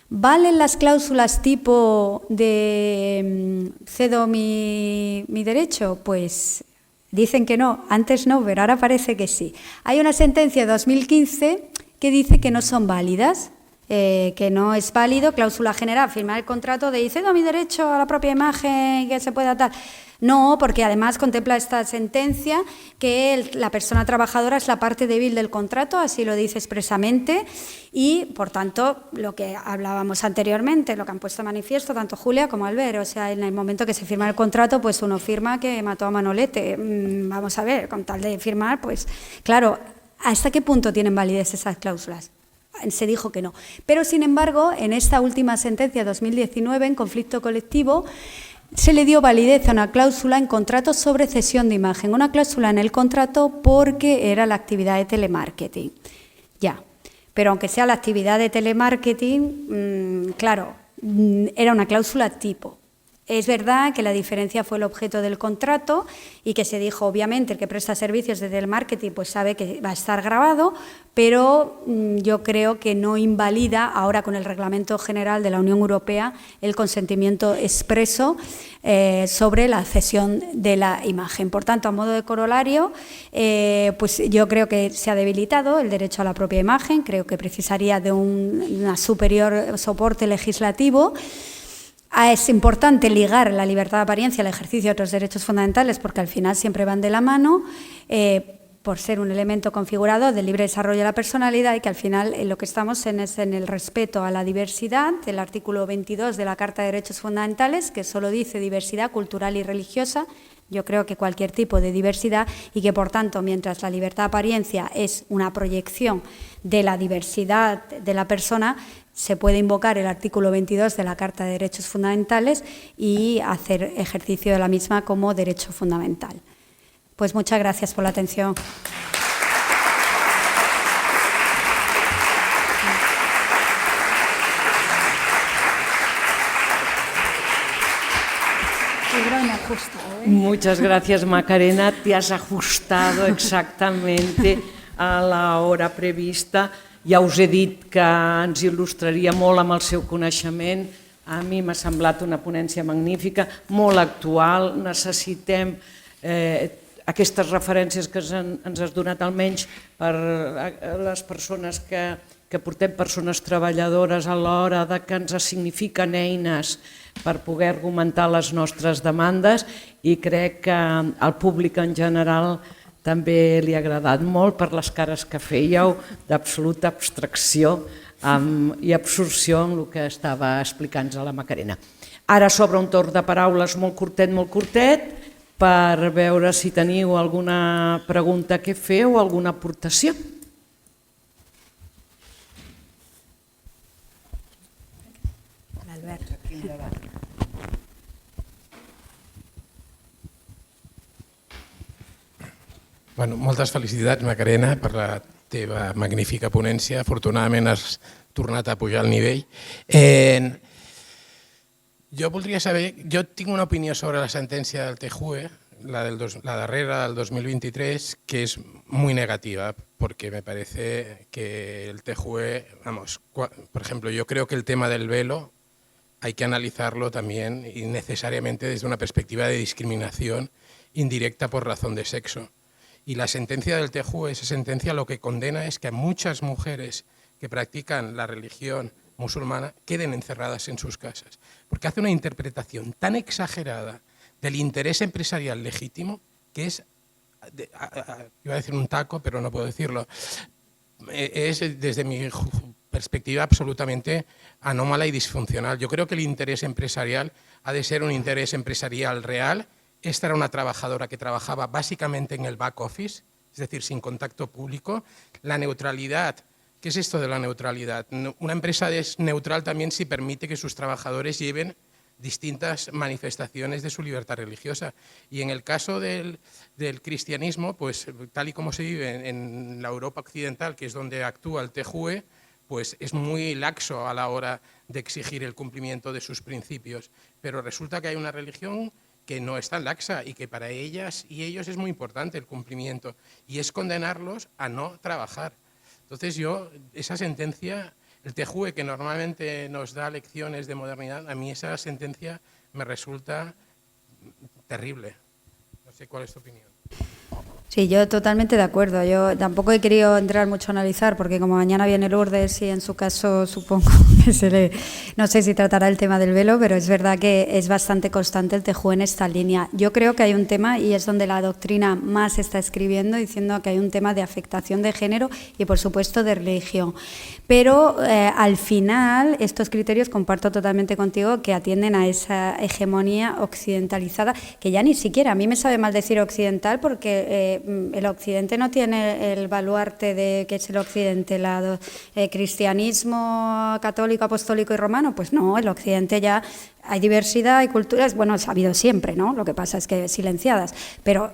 ¿Valen las cláusulas tipo de cedo mi derecho? Pues dicen que no, antes no, pero ahora parece que sí. Hay una sentencia de 2015 que dice que no son válidas, que no es válido, cláusula general, firmar el contrato de cedo mi derecho a la propia imagen, que se pueda tal. No, porque además contempla esta sentencia que la persona trabajadora es la parte débil del contrato, así lo dice expresamente, y por tanto lo que hablábamos anteriormente, lo que han puesto de manifiesto tanto Julia como Albert, o sea, en el momento que se firma el contrato, pues uno firma que mató a Manolete. Vamos a ver, con tal de firmar, pues claro, ¿hasta qué punto tienen validez esas cláusulas? Se dijo que no. Pero, sin embargo, en esta última sentencia de 2019, en conflicto colectivo, se le dio validez a una cláusula en contrato sobre cesión de imagen, una cláusula en el contrato porque era la actividad de telemarketing. Ya, pero aunque sea la actividad de telemarketing, claro, era una cláusula tipo. Es verdad que la diferencia fue el objeto del contrato y que se dijo, obviamente, el que presta servicios de telemarketing pues sabe que va a estar grabado, pero yo creo que no invalida ahora con el Reglamento General de la Unión Europea el consentimiento expreso sobre la cesión de la imagen. Por tanto, a modo de corolario, pues yo creo que se ha debilitado el derecho a la propia imagen, creo que precisaría de un superior soporte legislativo. Es importante ligar la libertad de apariencia al ejercicio de otros derechos fundamentales porque al final siempre van de la mano por ser un elemento configurado del libre desarrollo de la personalidad y que al final lo que estamos es en el respeto a la diversidad del artículo 22 de la Carta de Derechos Fundamentales, que solo dice diversidad cultural y religiosa. Yo creo que cualquier tipo de diversidad y que, por tanto, mientras la libertad de apariencia es una proyección de la diversidad de la persona, se puede invocar el artículo 22 de la Carta de Derechos Fundamentales y hacer ejercicio de la misma como derecho fundamental. Pues muchas gracias por la atención. Muchas gracias, Macarena. Te has ajustado exactamente a la hora prevista. Ja us he dit que ens il·lustraria molt amb el seu coneixement. A mi m'ha semblat una ponència magnífica, molt actual. Necessitem aquestes referències que ens has donat almenys per a les persones que portem persones treballadores a l'hora que ens signifiquen eines per poder argumentar les nostres demandes i crec que al públic en general també li ha agradat molt per les cares que fèieu d'absoluta abstracció i absorció en el que estava explicant-nos a la Macarena. Ara s'obre un torn de paraules molt curtet, per veure si teniu alguna pregunta que fer o alguna aportació. Albert. Bueno, moltes felicitats, Macarena, per la teva magnífica ponència. Afortunadament has tornat a pujar el nivell. Jo voldria saber, jo tinc una opinió sobre la sentència del TJUE, la darrera del 2023, que es muy negativa, porque me parece que el TJUE, vamos, por ejemplo, yo creo que el tema del velo hay que analizarlo también y necesariamente desde una perspectiva de discriminación indirecta por razón de sexo. Y la sentencia del TJUE, esa sentencia lo que condena es que muchas mujeres que practican la religión musulmana queden encerradas en sus casas, porque hace una interpretación tan exagerada del interés empresarial legítimo que es, iba a decir un taco, pero no puedo decirlo, es desde mi perspectiva absolutamente anómala y disfuncional. Yo creo que el interés empresarial ha de ser un interés empresarial real. Esta era una trabajadora que trabajaba básicamente en el back office, es decir, sin contacto público. La neutralidad, ¿qué es esto de la neutralidad? Una empresa es neutral también si permite que sus trabajadores lleven distintas manifestaciones de su libertad religiosa. Y en el caso del cristianismo, pues tal y como se vive en la Europa occidental, que es donde actúa el TJUE, pues es muy laxo a la hora de exigir el cumplimiento de sus principios. Pero resulta que hay una religión que no es tan laxa y que para ellas y ellos es muy importante el cumplimiento, y es condenarlos a no trabajar. Entonces esa sentencia, el TJUE, que normalmente nos da lecciones de modernidad, a mí esa sentencia me resulta terrible. No sé cuál es tu opinión. Sí, yo totalmente de acuerdo. Yo tampoco he querido entrar mucho a analizar, porque como mañana viene Lourdes y en su caso supongo que no sé si tratará el tema del velo, pero es verdad que es bastante constante el TJUE en esta línea. Yo creo que hay un tema, y es donde la doctrina más está escribiendo, diciendo que hay un tema de afectación de género y, por supuesto, de religión. Pero al final estos criterios, comparto totalmente contigo, que atienden a esa hegemonía occidentalizada, que ya ni siquiera, a mí me sabe mal decir occidental, porque el occidente no tiene el baluarte de que es el occidente, el cristianismo católico, apostólico y romano. Pues no, el occidente ya hay diversidad, hay culturas, bueno, ha habido siempre, ¿no? Lo que pasa es que silenciadas. Pero,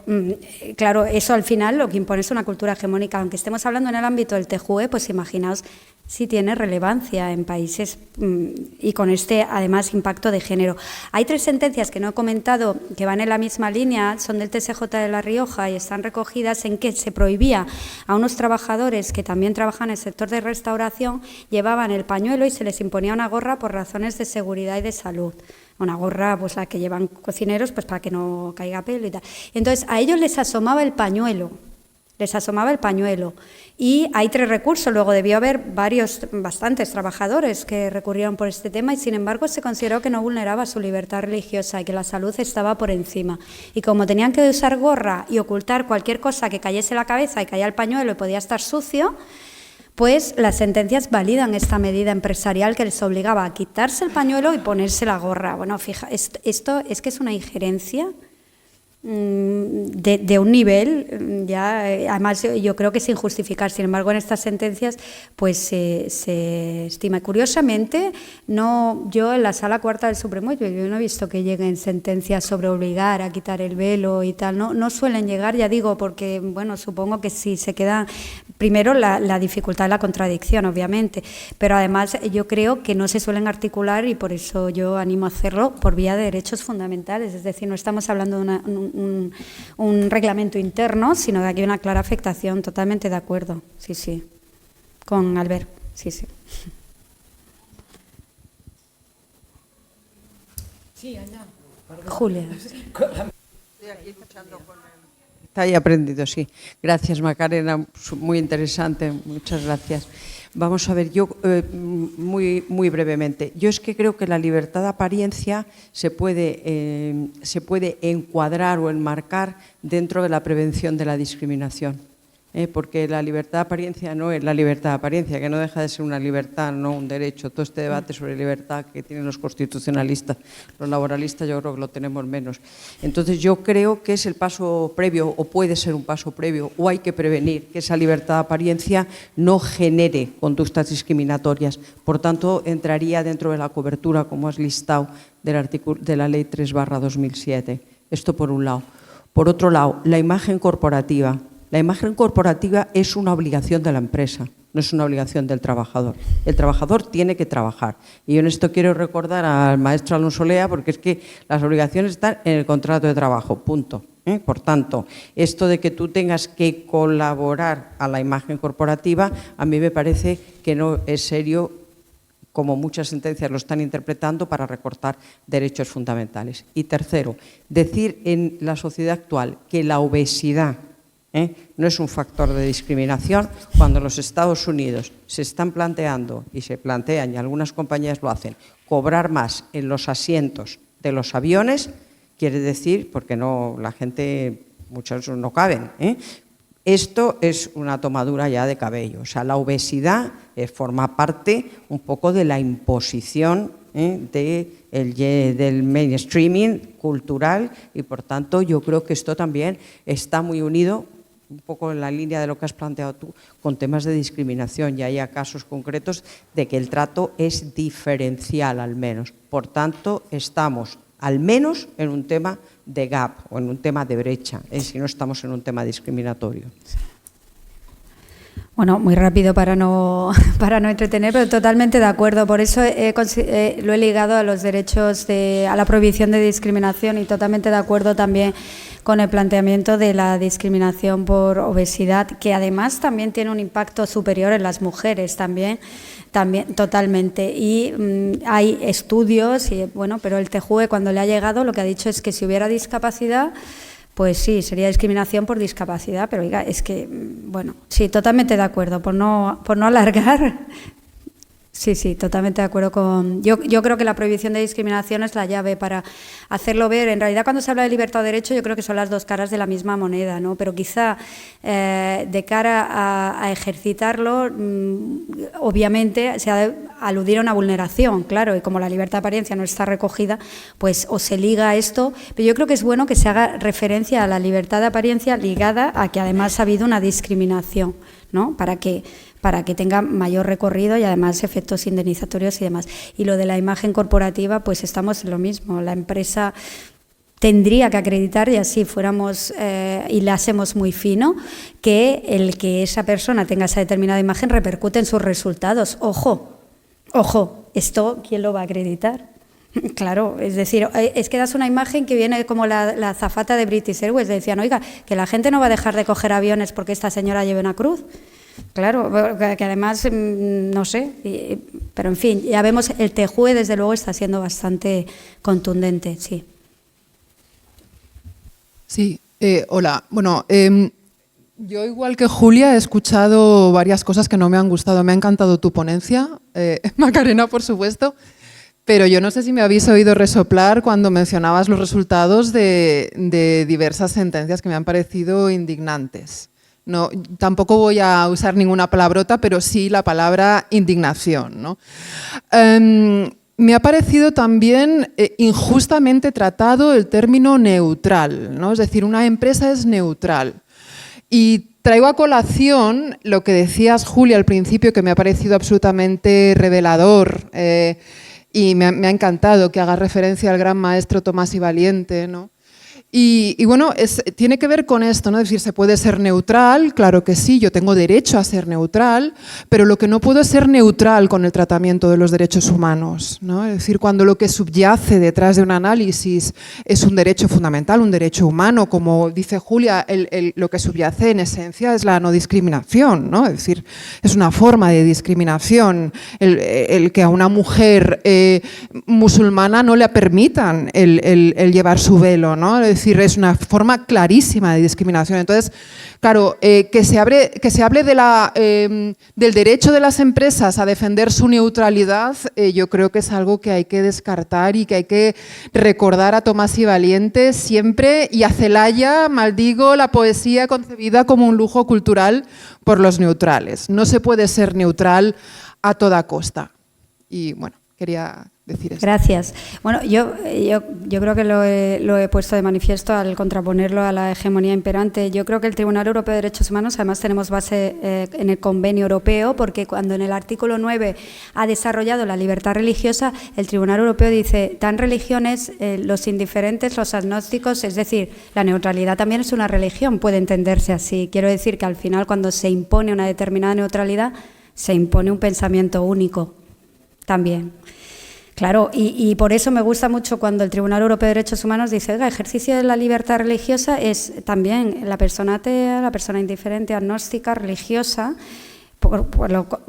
claro, eso al final lo que impone es una cultura hegemónica. Aunque estemos hablando en el ámbito del TJUE, pues imaginaos si tiene relevancia en países y con este, además, impacto de género. Hay 3 sentencias que no he comentado que van en la misma línea, son del TSJ de La Rioja y están recogidas en que se prohibía a unos trabajadores que también trabajan en el sector de restauración, llevaban el pañuelo y se les imponía una gorra por razones de seguridad y de salud. Una gorra, pues la que llevan cocineros, pues para que no caiga pelo y tal. Entonces, a ellos les asomaba el pañuelo. Y hay 3 recursos, luego debió haber bastantes trabajadores que recurrieron por este tema, y sin embargo se consideró que no vulneraba su libertad religiosa y que la salud estaba por encima. Y como tenían que usar gorra y ocultar cualquier cosa que cayese en la cabeza y caía el pañuelo y podía estar sucio, pues las sentencias validan esta medida empresarial que les obligaba a quitarse el pañuelo y ponerse la gorra. Bueno, fija, esto es que es una injerencia de un nivel ya, además yo creo que sin justificar. Sin embargo, en estas sentencias pues se estima. Curiosamente, yo en la Sala Cuarta del Supremo yo no he visto que lleguen sentencias sobre obligar a quitar el velo y tal. No suelen llegar, ya digo, porque bueno, supongo que si se queda primero la dificultad de la contradicción, obviamente, pero además yo creo que no se suelen articular, y por eso yo animo a hacerlo por vía de derechos fundamentales. Es decir, no estamos hablando de un reglamento interno, sino de aquí una clara afectación. Totalmente de acuerdo, sí, con Albert, sí. Sí, allá. Julia. Estoy aquí luchando con él. Está ahí aprendido, sí. Gracias, Macarena, muy interesante, muchas gracias. Vamos a ver, yo muy brevemente, yo es que creo que la libertad de apariencia se puede encuadrar o enmarcar dentro de la prevención de la discriminación. Porque la libertad de apariencia no es la libertad de apariencia, que no deja de ser una libertad, no un derecho. Todo este debate sobre libertad que tienen los constitucionalistas, los laboralistas, yo creo que lo tenemos menos. Entonces yo creo que es el paso previo, o puede ser un paso previo, o hay que prevenir que esa libertad de apariencia no genere conductas discriminatorias. Por tanto, entraría dentro de la cobertura, como has listado, de la Ley 3/2007. Esto por un lado. Por otro lado, la imagen corporativa. La imagen corporativa es una obligación de la empresa, no es una obligación del trabajador. El trabajador tiene que trabajar. Y yo en esto quiero recordar al maestro Alonso Lea, porque es que las obligaciones están en el contrato de trabajo, punto. Por tanto, esto de que tú tengas que colaborar a la imagen corporativa, a mí me parece que no es serio, como muchas sentencias lo están interpretando, para recortar derechos fundamentales. Y tercero, decir en la sociedad actual que la obesidad no es un factor de discriminación, cuando los Estados Unidos se están planteando, y se plantean, y algunas compañías lo hacen, cobrar más en los asientos de los aviones, quiere decir, porque no, la gente, muchos no caben, esto es una tomadura ya de cabello. O sea, la obesidad forma parte un poco de la imposición del mainstreaming cultural, y por tanto yo creo que esto también está muy unido un poco en la línea de lo que has planteado tú, con temas de discriminación, y haya casos concretos de que el trato es diferencial al menos. Por tanto, estamos al menos en un tema de gap o en un tema de brecha, si no estamos en un tema discriminatorio. Bueno, muy rápido para no entretener, pero totalmente de acuerdo. Por eso lo he ligado a los derechos, a la prohibición de discriminación, y totalmente de acuerdo también con el planteamiento de la discriminación por obesidad, que además también tiene un impacto superior en las mujeres también totalmente. Y hay estudios, pero el TJUE, cuando le ha llegado, lo que ha dicho es que si hubiera discapacidad, pues sí, sería discriminación por discapacidad, pero oiga, es que, sí, totalmente de acuerdo, por no alargar. Sí, totalmente de acuerdo con... Yo creo que la prohibición de discriminación es la llave para hacerlo ver. En realidad, cuando se habla de libertad o derecho, yo creo que son las dos caras de la misma moneda, ¿no? Pero quizá de cara a ejercitarlo, obviamente se ha de aludir a una vulneración, claro, y como la libertad de apariencia no está recogida, pues o se liga a esto, pero yo creo que es bueno que se haga referencia a la libertad de apariencia ligada a que además ha habido una discriminación, ¿no? Para que tenga mayor recorrido y además efectos indemnizatorios y demás. Y lo de la imagen corporativa, pues estamos en lo mismo. La empresa tendría que acreditar, y así fuéramos y la hacemos muy fino, que el que esa persona tenga esa determinada imagen repercute en sus resultados. Ojo, ¿esto quién lo va a acreditar? Claro, es decir, es que das una imagen que viene como la azafata de British Airways. Decían, oiga, que la gente no va a dejar de coger aviones porque esta señora lleve una cruz. Claro, que además, no sé, pero en fin, ya vemos, el TJUE desde luego está siendo bastante contundente, sí. Sí, hola. Bueno, yo igual que Julia he escuchado varias cosas que no me han gustado. Me ha encantado tu ponencia, Macarena, por supuesto, pero yo no sé si me habéis oído resoplar cuando mencionabas los resultados de diversas sentencias que me han parecido indignantes. No, tampoco voy a usar ninguna palabrota, pero sí la palabra indignación, ¿no? Me ha parecido también injustamente tratado el término neutral, ¿no? Es decir, una empresa es neutral. Y traigo a colación lo que decías, Julia, al principio, que me ha parecido absolutamente revelador y me ha encantado que haga referencia al gran maestro Tomás y Valiente, ¿no? Y bueno, tiene que ver con esto, ¿no? Es decir, se puede ser neutral, claro que sí, yo tengo derecho a ser neutral, pero lo que no puedo es ser neutral con el tratamiento de los derechos humanos, ¿no? Es decir, cuando lo que subyace detrás de un análisis es un derecho fundamental, un derecho humano, como dice Julia, lo que subyace en esencia es la no discriminación, ¿no? Es decir, es una forma de discriminación el que a una mujer musulmana no le permitan el llevar su velo, ¿no? Es decir, es una forma clarísima de discriminación. Entonces, claro, que se hable del derecho de las empresas a defender su neutralidad, yo creo que es algo que hay que descartar y que hay que recordar a Tomás y Valiente siempre, y a Celaya, maldigo la poesía concebida como un lujo cultural por los neutrales. No se puede ser neutral a toda costa. Y bueno, quería decir esto. Gracias. Bueno, yo creo que lo he puesto de manifiesto al contraponerlo a la hegemonía imperante. Yo creo que el Tribunal Europeo de Derechos Humanos, además tenemos base en el Convenio Europeo, porque cuando en el artículo 9 ha desarrollado la libertad religiosa, el Tribunal Europeo dice, tan religiones, los indiferentes, los agnósticos, es decir, la neutralidad también es una religión, puede entenderse así. Quiero decir que al final, cuando se impone una determinada neutralidad, se impone un pensamiento único también. Claro, y por eso me gusta mucho cuando el Tribunal Europeo de Derechos Humanos dice, oiga, ejercicio de la libertad religiosa es también la persona atea, la persona indiferente, agnóstica, religiosa.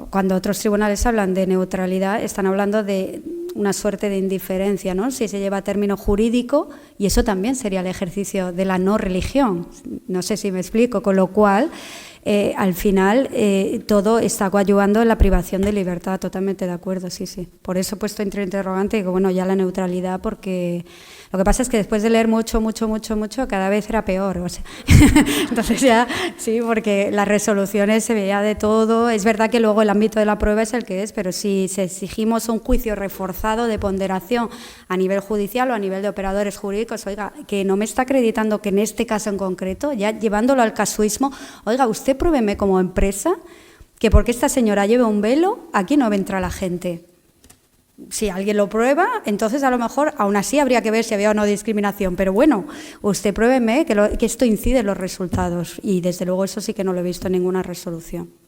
Cuando otros tribunales hablan de neutralidad, están hablando de una suerte de indiferencia, ¿no? Si se lleva a término jurídico, y eso también sería el ejercicio de la no religión. No sé si me explico, con lo cual al final todo está coadyuvando en la privación de libertad, totalmente de acuerdo, sí, sí. Por eso he puesto entre interrogante y digo, bueno, ya la neutralidad, porque lo que pasa es que después de leer mucho, cada vez era peor, o sea. Entonces ya, sí, porque las resoluciones se veía de todo. Es verdad que luego el ámbito de la prueba es el que es, pero si exigimos un juicio reforzado de ponderación a nivel judicial o a nivel de operadores jurídicos, oiga, que no me está acreditando que en este caso en concreto, ya llevándolo al casuismo, oiga, usted pruébeme como empresa que porque esta señora lleve un velo, aquí no entra la gente. Si alguien lo prueba, entonces a lo mejor aún así habría que ver si había o no discriminación, pero bueno, usted pruébeme que esto incide en los resultados y desde luego eso sí que no lo he visto en ninguna resolución.